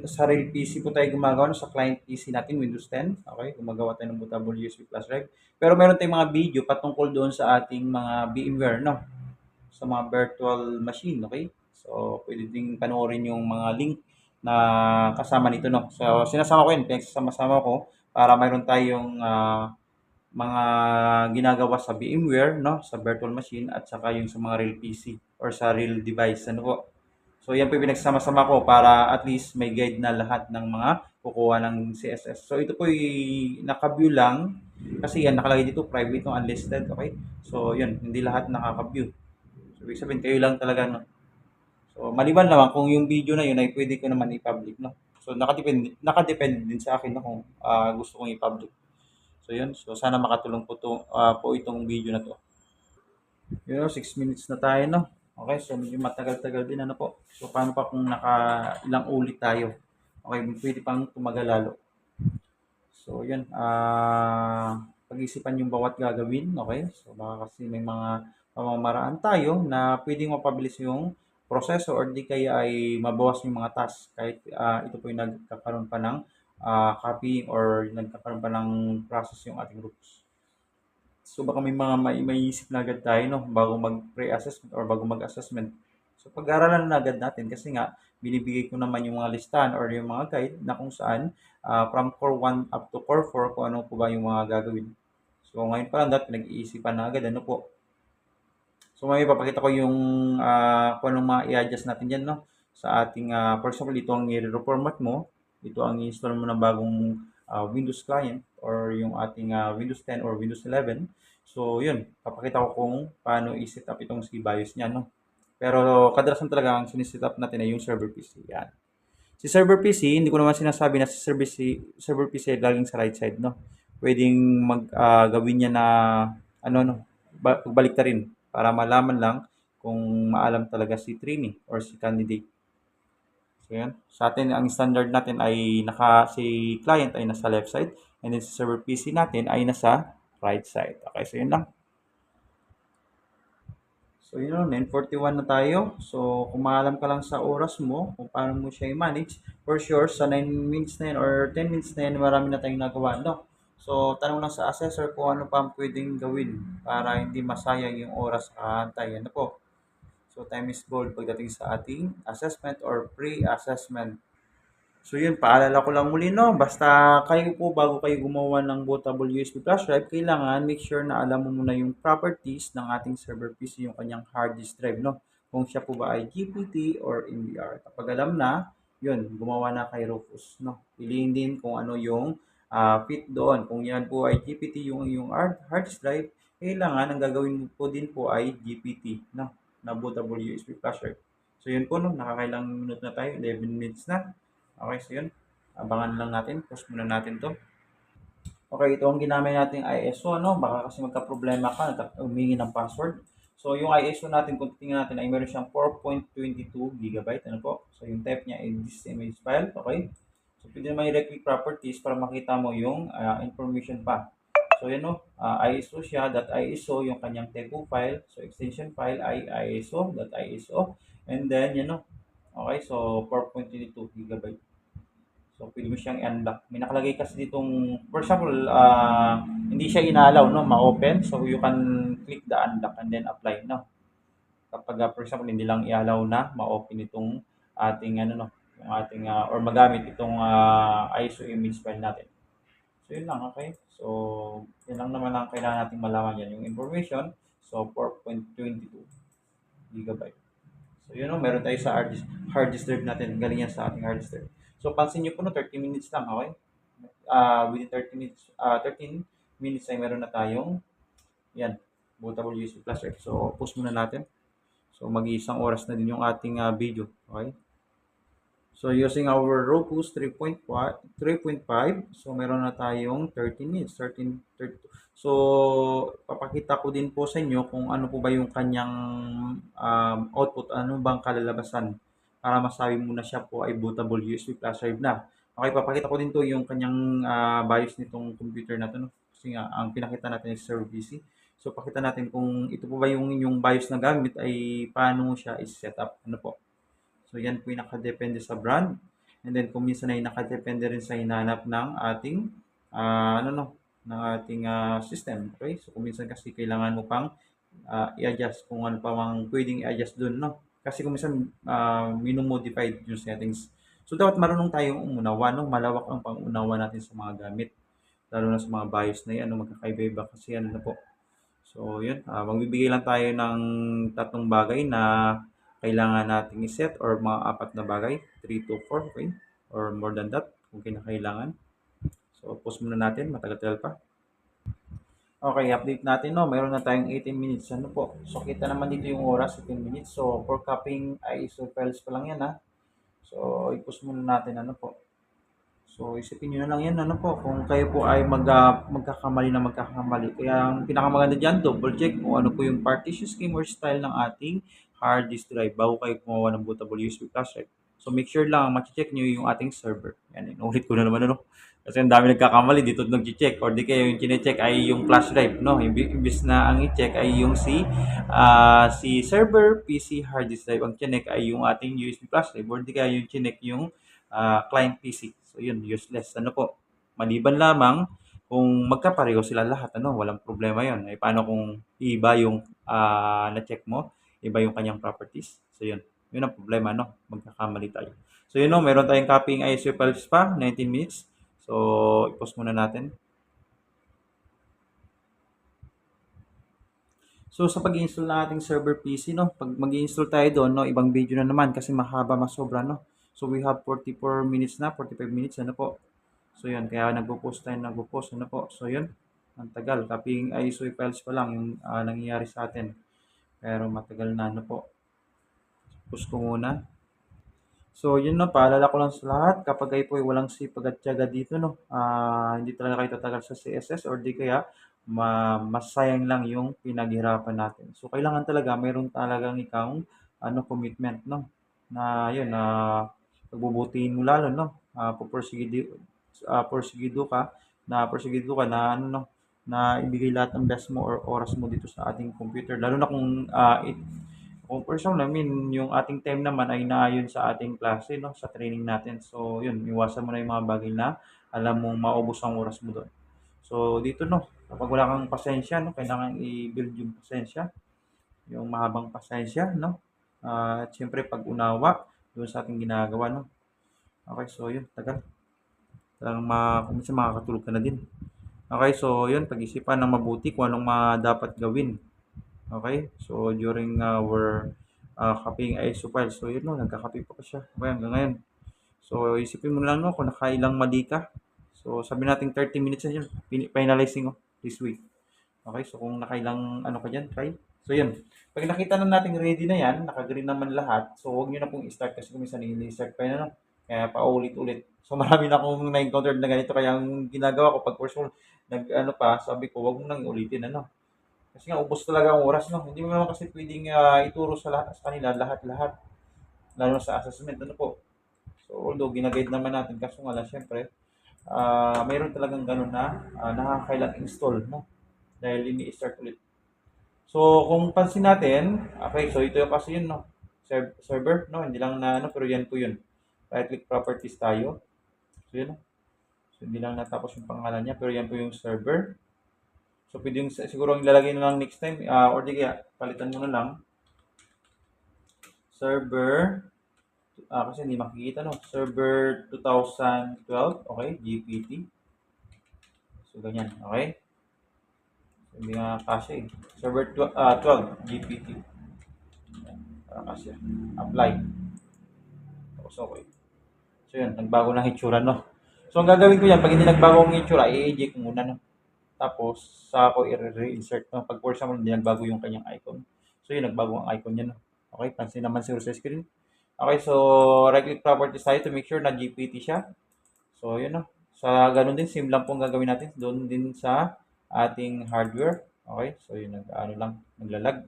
sa real PC po tayo gumagawa, no? Sa client PC natin, Windows 10. Okay, gumagawa tayo ng bootable USB flash drive. Pero meron tayong mga video patungkol doon sa ating mga VMware, no? Sa mga virtual machine, okay? So, pwede ding panoorin yung mga link na kasama nito, no? So, sinasama ko yun, pinagsasama-sama ko para mayroon tayong mga ginagawa sa VMware, no? Sa virtual machine at saka yung sa mga real PC or sa real device, ano po? So, yan po yung pinagsama-sama ko para at least may guide na lahat ng mga kukuha ng CSS. So, ito po yung naka-view lang kasi yan nakalagay dito private no unlisted, okay? So, yun, hindi lahat nakaka-view. So, ibig sabihin kayo lang talaga, no? So, maliban naman kung yung video na yun ay pwede ko naman i-public, no? So, nakadepende din sa akin no, kung gusto kong i-public. So, yun. So, sana makatulong po itong video na to. Yun, 6 minutes na tayo, no? Okay, so medyo matagal-tagal din, ano po. So, paano pa kung ilang ulit tayo? Okay, pwede pang tumagal lalo. So, yun. Pag-isipan yung bawat gagawin, okay? So, baka kasi may mga pamamaraan tayo na pwedeng mapabilis yung proseso or di kaya ay mabawas yung mga task kahit ito po yung nagkakaroon pa ng copying or nagkakaroon pa ng process yung ating groups. So baka may mga maiisip na agad tayo no bago mag pre-assessment or bago mag-assessment. So pag-aralan na agad natin kasi nga binibigay ko naman yung mga listahan or yung mga guide na kung saan from core 1 up to core 4 kung ano po ba yung mga gagawin. So ngayon pa lang dapat pinag-iisipan na agad ano po. So may papakita ko yung kung anong mga i-adjust natin diyan, no, sa ating for example, ito ang i-reformat mo, ito ang i-install mo ng bagong Windows client or yung ating Windows 10 or Windows 11. So yun, papakita ko kung paano i-set up itong si BIOS niya, no. Pero kadalasan talaga ang siniset up natin ay yung server PC. Yan. Si server PC, hindi ko naman sinasabi na si server PC ay laging sa right side, no. Pwedeng gawin niya na ano, no, pagbalik rin para malaman lang kung maalam talaga si trainee or si candidate. So yan. Sa atin, ang standard natin ay si client ay nasa left side and then si server PC natin ay nasa right side. Okay, so yun lang. So yun know, 9:41 na tayo. So kung maalam ka lang sa oras mo, kung paano mo siya i-manage, for sure sa 9 minutes na yan or 10 minutes na yan, marami na tayong nagawa, no? So tanong lang sa assessor kung ano pa ang pwedeng gawin para hindi masayang yung oras sa kahantay. Ano po? So time is gold pagdating sa ating assessment or pre-assessment. So yun, paalala ko lang muli, no, basta kayo po bago kayo gumawa ng bootable USB flash drive, kailangan make sure na alam mo muna yung properties ng ating server PC, yung kanyang hard disk drive, no? Kung siya po ba ay GPT or NVR. Kapag alam na, yun, gumawa na kay Rufus, no? Piliin din kung ano yung fit doon. Kung yan po ay GPT yung hard disk drive, kailangan ang gagawin po din po ay GPT, no? Na bootable USB flash drive. So yun po, no, nakakailang minute na tayo, 11 minutes na. Okay, so yun. Abangan lang natin. Pause muna natin to. Okay, ito ang ginamit nating ISO, no? Baka kasi magka-problema ka, humingi ng password. So, yung ISO natin, kung tingnan natin, ay meron siyang 4.22 gigabyte. Ano po? So, yung type niya ay this image file. Okay? So, pwede naman i-click properties para makita mo yung information pa. So, yun, no? ISO siya, .iso, yung kanyang teku file. So, extension file ay ISO.iso. And then, yun, no? Okay, so 4.22 gigabyte. So, pwede mo siyang i-unlock. May nakalagay kasi ditong, for example, hindi siya inaalaw, no, ma-open. So, you can click the unlock and then apply, no. Kapag, for example, hindi lang i-allow na ma-open itong ating, ano, no, yung ating, or magamit itong ISO image file natin. So, yun lang, okay? So, yun lang naman ang kailangan natin malaman yan. Yung information, so 4.22 gigabyte. So, yun know, meron tayo sa hard disk drive natin. Galing yan sa ating hard disk drive. So, pansin nyo po no, 30 minutes lang, okay? Within 13 minutes ay meron na tayong, yan, bootable USB flash drive. So, pause muna natin. So, mag-iisang oras na din yung ating video, okay? So, using our Roku 3.5, so meron na tayong 13 minutes, 13:32. So, papakita ko din po sa inyo kung ano po ba yung kanyang output, ano bang kalalabasan para masabi mo na siya po ay bootable USB flash drive na. Okay, papakita ko din to yung kanyang BIOS nitong computer na to, no? Kasi nga, ang pinakita natin is server PC. So, pakita natin kung ito po ba yung inyong BIOS na gamit ay paano siya is-set up. Ano po? So, yan po yung nakadepende sa brand. And then, kung minsan ay nakadepende rin sa hinahanap ng ating, ano no, ng ating system. Okay? So, kung minsan kasi kailangan mo pang i-adjust kung ano pa mang pwedeng i-adjust dun, no? Kasi kung minsan minumodified yung settings. So, dapat marunong tayong umunawa, no? Malawak ang pangunawa natin sa mga gamit. Lalo na sa mga BIOS na yan, no? Magkakaiba-iba kasi ano na po. So, yun. Magbibigay lang tayo ng tatlong bagay na kailangan nating i-set or mga apat na bagay, 3 to 4, okay? Or more than that, kung kinakailangan. So, pause muna natin, matagal-tagal pa. Okay, update natin, no? Mayroon na tayong 18 minutes. Ano po? So, kita naman dito yung oras, 18 minutes. So, for copying ISO files pa lang yan, ha? So, i-pause muna natin, ano po? So, isipin nyo na lang yan, ano po, kung kayo po ay magkakamali na magkakamali. Kaya ang pinakamaganda dyan, double check kung ano po yung partition scheme or style ng ating hard disk drive bago kayo gumawa ng bootable USB flash drive. So, make sure lang, check nyo yung ating server. Yan, inulit ko na naman, ano. Kasi ang dami nagkakamali, dito nag-check. Or di kayo yung chinecheck ay yung flash drive, no. Imbis na ang i-check ay yung si server PC hard disk drive. Ang chinek ay yung ating USB flash drive. Or di kaya yung chinek yung client PC. So yun, useless. Ano po? Maliban lamang kung magkapareho sila lahat, ano, walang problema yon. Ay paano kung iba yung na-check mo, iba yung kanyang properties. So yun, yun ang problema, no? Magkakamali tayo. So yun, no, meron tayong copying ISO files pa, 19 minutes. So, i-pause muna natin. So sa pag-install ng ating server PC, no, pag mag-install tayo doon, no, ibang video na naman kasi mahaba, masobra, no. So we have 44 minutes na, 45 minutes, ano po. So yun, kaya nagpo-post, ano po. So yun, ang tagal. Copying ISO files pa lang yung nangyayari sa atin. Pero matagal na, ano po. Push ko muna. So, yun na, paalala ko lang sa lahat, kapag kayo po ay walang sipag at tiyaga dito, no, hindi talaga kayo tatagal sa CSS or di kaya masayang lang yung pinaghirapan natin. So, kailangan talaga, mayroon talagang ikaw, commitment, no, na yun, pagbubutihin mo lalo, no, porsigido ka na, ano, no, na ibigay lahat ng best mo or oras mo dito sa ating computer. Lalo na kung kung personal, I mean, yung ating time naman ay naayon sa ating klase, no, sa training natin. So, yun, iwasan mo na yung mga bagay na alam mong maubos ang oras mo doon. So, dito, no, kapag wala kang pasensya, no, kailangan i-build yung pasensya, yung mahabang pasensya, no. At syempre, pag-unawa doon sa ating ginagawa, no. Okay, so yun, tagal. Talagang kung minsan makakatulog ka na din. Okay, so yun, pag-isipan ng mabuti kung anong dapat gawin. Okay, so during our copying ISO file, so yun no, nagka-copy pa siya. Okay, hanggang ngayon. So isipin mo lang no, kung nakailang mali ka. So sabi natin 30 minutes na yun, finalizing this week. Okay, so kung nakailang ano ka dyan, try. So yun, pag nakita na natin ready na yan, naka-green naman lahat, so huwag nyo na pong i-start kasi kung minsan i-start pa yun, ano? Kaya paulit-ulit. So marami na akong na-encountered na ganito, kaya ang ginagawa ko pag personal, nag-ano pa, sabi ko, wag mo nang ulitin, ano? Kasi nga ubos talaga ang oras 'no. Hindi mo naman kasi puwedeng, ituro sa kanila lahat-lahat, lalo na sa assessment ano po. So, although gina-guide naman natin kaso nga lang siyempre, mayroon talagang gano'n na, nakakailang install 'no, dahil ini-start ulit. So, kung pansin natin, okay, so ito yung kasi yun 'no, server 'no, hindi lang na ano, pero yan po yun. Right click properties tayo. So, yun 'no. So, hindi lang natapos yung pangalan niya, pero yan po yung server. So, pwede yung siguro ang ilalagay na lang next time, or di kaya palitan mo na lang, server, kasi hindi makikita, no? Server 2012, okay, GPT. So, ganyan, okay? So, hindi nga kasi, server 12, GPT. Yan, para kasi, apply. Tapos, okay. So, yun, nagbago ng itsura, no? So, ang gagawin ko yan, pag hindi nagbago ang itsura, i-eject ko muna, no? Tapos, sa ako i-reinsert, no? Pag for example, hindi nagbago yung kanyang icon. So, yun, nagbago ang icon niya, no? Okay, pansin naman siguro sa screen. Okay, so right click properties tayo to make sure na GPT siya. So, yun no. Sa ganun din, same lang pong gagawin natin. Doon din sa ating hardware. Okay, so yun, ano lang, naglalag.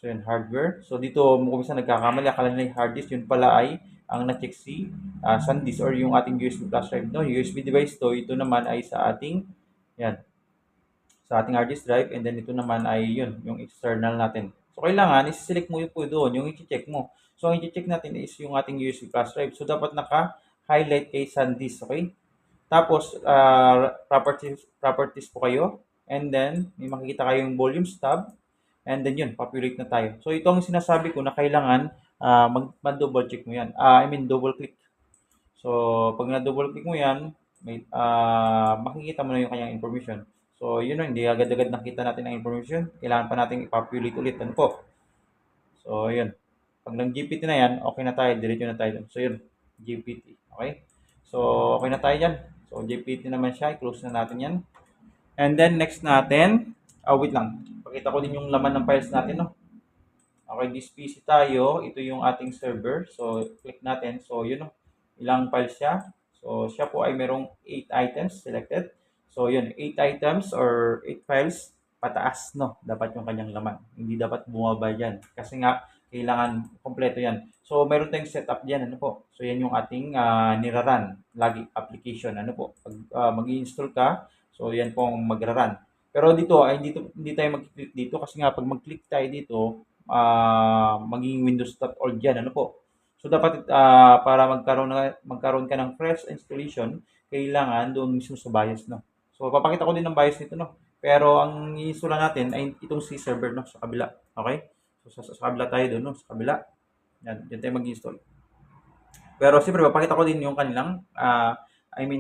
So, yun, hardware. So, dito, kung minsan nagkakamali, akala nila yung hard disk, yun pala ay ang na-check si SanDisk or yung ating USB flash drive. No, USB device to, ito naman ay sa ating, yan, sa ating hard disk drive, and then ito naman ay yun, yung external natin. So, kailangan, isi-select mo yung po doon, yung i-check mo. So, ang i-check natin is yung ating USB flash drive. So, dapat naka-highlight kay SanDisk, okay? Tapos, properties po kayo, and then, may makikita kayong volumes tab, and then yun, populate na tayo. So, ito ang sinasabi ko na kailangan mag-double check mo yan. Double click. So, pag na-double click mo yan, makikita mo na yung kanyang information. So, yun o, hindi agad-agad nakita natin ang information. Kailangan pa natin i-populate ulit. Ano po? So, yun. Pag nag-GPT na yan, okay na tayo. Diretso na tayo dun. So, yun. GPT. Okay? So, okay na tayo dyan. So, GPT naman siya. I-close na natin yan. And then, next natin, wait lang. Pakita ko din yung laman ng files natin, no? Okay, this PC tayo. Ito yung ating server. So, click natin. So, yun, no? Ilang files siya. So, siya po ay merong 8 items selected. So, yun, 8 items or 8 files pataas, no? Dapat yung kanyang laman. Hindi dapat bumaba dyan. Kasi nga, kailangan kompleto yan. So, meron tayong setup dyan, ano po? So, yan yung ating niraran. Lagi, application, ano po? Pag mag-i-install ka, so, yan po ang magra-run. Pero dito, ay hindi tayo mag-click dito kasi nga, pag mag-click tayo dito, magiging Windows.org yan, ano po? So dapat para magkaroon ka ng fresh installation, kailangan doon mismo sa BIOS, no. So papakita ko din ng BIOS nito, no. Pero ang i-install natin ay itong si server, no, sa kabila. Okay? So sa kabila tayo doon, no, sa kabila. Yan, diyan tayo mag-install. Pero siyempre papakita ko din yung kanilang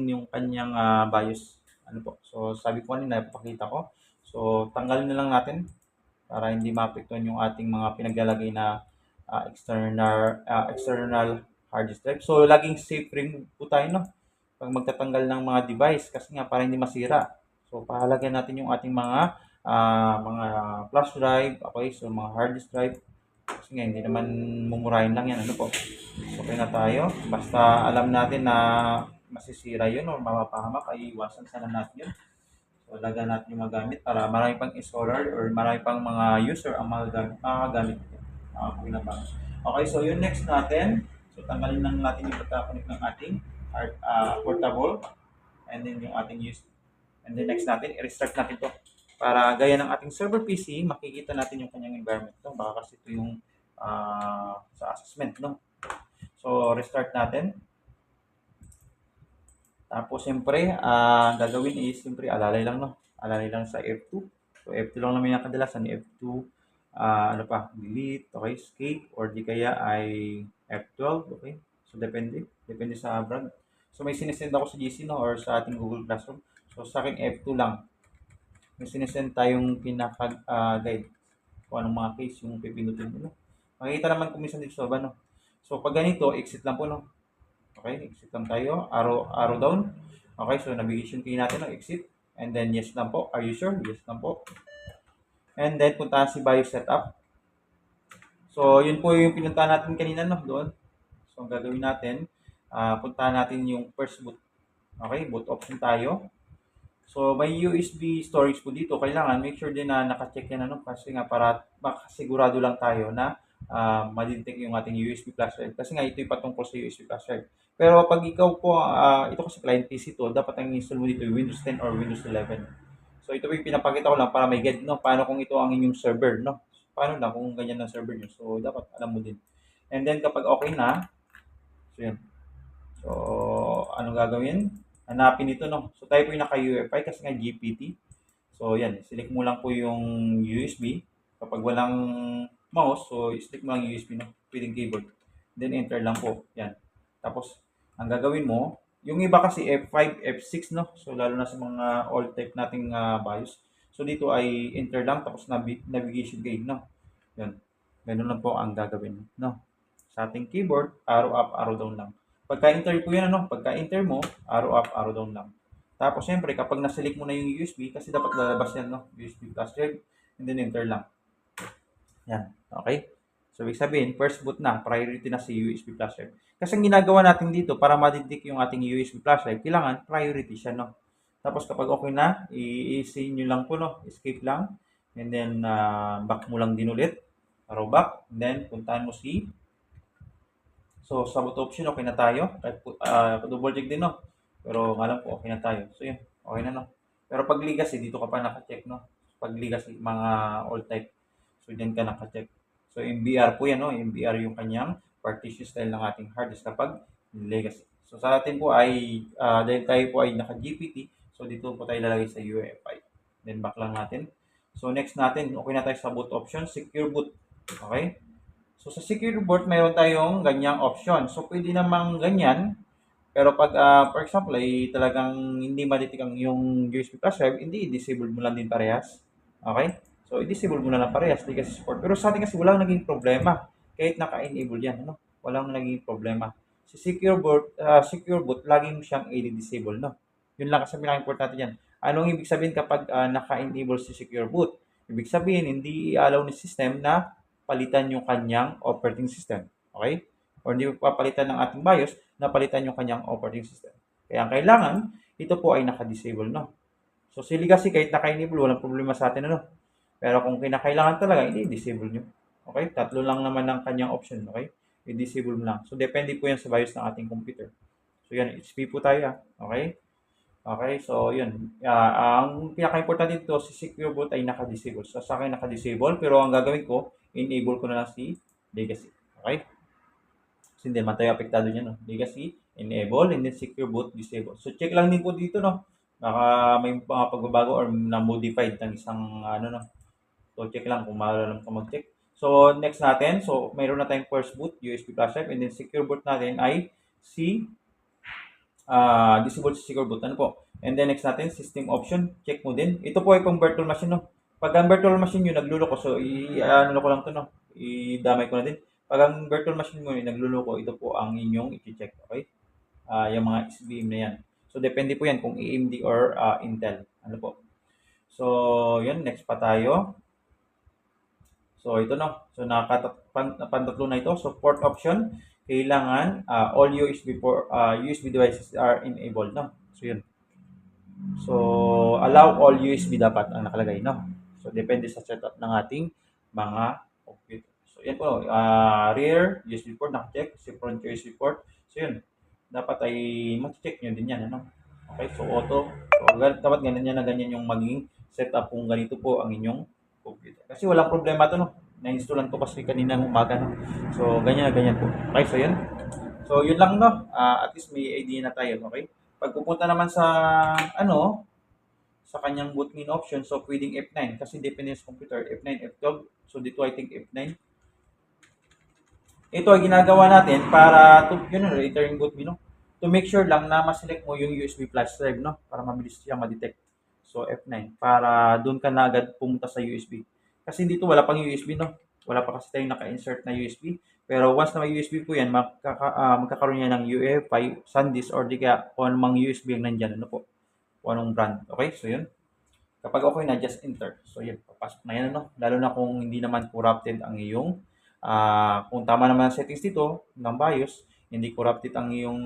yung kanyang BIOS. Ano po? So sabi ko kanina, papakita ko. So tanggalin na lang natin. para hindi maapektuhan yung ating mga pinaglalagay na external hard disk drive. So, laging safe rin po tayo, no? Pag magtatanggal ng mga device kasi nga para hindi masira. So, pahalagahan natin yung ating mga flash drive, okay? So, mga hard disk drive. Kasi nga, hindi naman mumurahin lang yan. Ano po? So, okay na tayo. Basta alam natin na masisira yun o mapapahamak, ay iwasan sana natin yun. So, alagaan natin yung mga gamit para marami pang installer or marami pang mga user ang makagamit ito. Okay, so yung next natin, so tanggalin lang natin yung pagkakunik ng ating portable and then yung ating use. And then next natin, i-restart natin to. Para gaya ng ating server PC, makikita natin yung kanyang environment. No? Baka kasi ito yung sa assessment. No? So, restart natin. Tapos, siyempre, gagawin is, siyempre, alalay lang, no? Alalay lang sa F2. So, F2 lang naman yung kadalasan. F2, delete, okay, escape, or di kaya ay F12, okay? So, depende. Depende sa brand. So, may sinesend ako sa GC, no? Or sa ating Google Classroom. So, sa akin, F2 lang. May sinesend tayong pinaka-guide. Kung anong mga case yung pipindutin mo, no? Makikita naman kung minsan dito sa baba, no? So, pag ganito, exit lang po, no? Okay, exit lang tayo. Arrow down. Okay, so navigation key natin ng exit. And then yes lang po. Are you sure? Yes lang po. And then puntahan si BIOS setup. So yun po yung pinuntahan natin kanina, no, doon. So ang gagawin natin, puntahan natin yung first boot. Okay, boot option tayo. So may USB storage po dito. Kailangan make sure din na naka-check yan, ano, kasi nga para makasigurado lang tayo na madetect yung ating USB flash drive. Kasi nga ito yung patungkol sa USB flash drive. Pero pag ikaw po, ito kasi client PC to, dapat ang install mo dito yung Windows 10 or Windows 11. So ito po yung pinapakita ko lang para may guide, no? Paano kung ito ang inyong server, no? Paano na kung ganyan ang server nyo? So dapat alam mo din. And then kapag okay na, so yun. So anong gagawin? Hanapin ito, no? So tayo po yung naka-UEFI kasi nga GPT. So yan, select mo lang po yung USB. Kapag walang mouse, so select mo lang USB, no? Pwedeng keyboard. Then enter lang po. Yan. Tapos ang gagawin mo, yung iba kasi F5, F6, no? So lalo na sa mga old type nating BIOS. So dito ay enter lang tapos navigation guide, no? Yan. Ganun lang po ang gagawin, no? Sa ating keyboard, arrow up, arrow down lang. Pagka-enter po yan, ano? Pagka-enter mo, arrow up, arrow down lang. Tapos, syempre, kapag naselect mo na yung USB, kasi dapat lalabas yan, no? USB flash drive, and then enter lang. Yan. Okay? So, ibig sabihin, first boot na, priority na si USB flash drive. Kasi ang ginagawa natin dito, para madetect yung ating USB flash drive, kailangan priority siya, no? Tapos, kapag okay na, i-say nyo lang po, no? Escape lang. And then, back mo lang din ulit. Arrow back. And then, puntahan mo si So, sa boot option, okay na tayo. Kahit double check din, no? Pero nga lang po, okay na tayo. So, yun. Okay na, no? Pero pag legacy, dito ka pa naka-check, no? Pag legacy, mga all type. So, dyan ka naka-check. So, MBR po yan, no? MBR yung kanyang partition style ng ating hard disk kapag legacy. So, sa atin po ay, dahil tayo po ay naka-GPT, so dito po tayo lalagay sa UEFI. Then, back lang natin. So, next natin, okay na tayo sa boot option, secure boot. Okay? So, sa secure boot, mayroon tayong ganyang option. So, pwede namang ganyan. Pero pag, for example, ay talagang hindi madetect ang yung USB flash drive, hindi, disable mo lang din parehas. Okay? So, i-disable mo na lang parehas, di kasi support. Pero sa atin kasi walang naging problema. Kahit naka-enable yan, ano? Walang naging problema. Si secure boot, laging mo siyang i-disable, no? Yun lang kasi pinaka-important yan. Anong ibig sabihin kapag naka-enable si secure boot? Ibig sabihin, hindi i-allow ni system na palitan yung kanyang operating system. Okay? Or hindi papalitan ng ating BIOS na palitan yung kanyang operating system. Kaya ang kailangan, ito po ay naka-disable, no? So, si legacy kahit naka-enable, walang problema sa atin, ano? Pero kung kinakailangan talaga, hindi, disable nyo. Okay? Tatlo lang naman ang kanyang option, okay? I-disable mo lang. So, depende po yan sa BIOS ng ating computer. So, yan, HP po tayo, okay? Okay, so yun. Ang pinaka-importante dito, si secure boot ay naka-disable. So, sa akin naka-disable, pero ang gagawin ko, enable ko na lang si legacy. Okay? Kasi hindi naman tayo apektado niya, no? Legacy, enable, and then secure boot, disable. So, check lang din po dito, no? Baka may mga pagbabago or na-modified ng isang, ano, no? So, check lang kung maalam ka mag-check. So, next natin, so, mayroon na tayong first boot, USB flash drive, and then secure boot natin ay si disable si secure boot. Ano po? And then next natin, system option, check mo din. Ito po ay pang virtual machine, no? Pag ang virtual machine nyo nagluloko, so ano ko lang to, no? Idamay ko na din. Pag ang virtual machine mo nagluloko, ito po ang inyong i-check, okay? Yung mga SBM na yan. So, depende po yan kung AMD or Intel. Ano po? So, yun, next pa tayo. So, ito no. So, napantatlo na ito. So, port option, kailangan all USB devices are enabled, no? So, yun. So, allow all USB dapat ang nakalagay, no? So, depende sa setup ng ating mga computer. So, yan po. Rear USB port, naka-check. Si front USB port. So, yun. Dapat ay mag-check nyo din yan, ano? Okay, so auto. So, dapat ganyan na ganyan yung magiging setup kung ganito po ang inyong computer. Kasi walang problema to, no? Na-installan to kasi kanina ng umaga, no? So, ganyan na ganyan po. Okay, so yun. So, yun lang, no? At least may idea na tayo, okay? Pag pupunta naman sa, ano, sa kanyang bootmin option, so pwedeng F9 kasi depende sa computer, F9, F12. So, dito I think F9. Ito ay ginagawa natin para to, yun, return bootmin, no? To make sure lang na ma-select mo yung USB flash drive, no? Para mabilis siya ma-detect. So, F9. Para doon ka na agad pumunta sa USB. Kasi dito wala pang USB, no? Wala pa kasi tayong naka-insert na USB. Pero once na may USB po yan, magkakaroon yan ng UEFI, SanDisk, or di kaya kung anong USB ang nandyan, ano po? Kung anong brand. Okay? So, yun. Kapag okay na, just enter. So, yun. Papasok na yan, ano? Lalo na kung hindi naman corrupted ang iyong, kung tama naman ang settings dito, ng BIOS, hindi corrupted ang iyong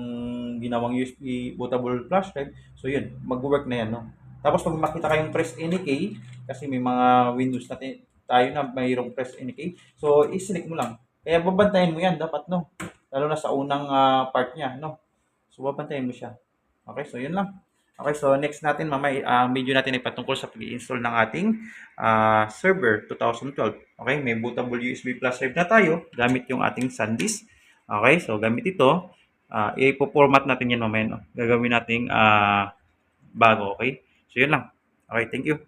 ginawang USB bootable flash drive. So, yun. Mag-work na yan, no? Tapos, pag makita kayong press any key, kasi may mga Windows natin, tayo na mayroong press any key. So, i-select mo lang. Kaya babantayan mo yan, dapat, no? Lalo na sa unang part niya, no? So, babantayan mo siya. Okay, so yun lang. Okay, so next natin mamaya, video natin ay patungkol sa pag-i-install ng ating server 2012. Okay, may bootable USB flash drive na tayo gamit yung ating SanDisk. Okay, so gamit ito, i-format natin yan mamaya. No? Gagawin nating bago, okay? So yun lang. Okay, thank you.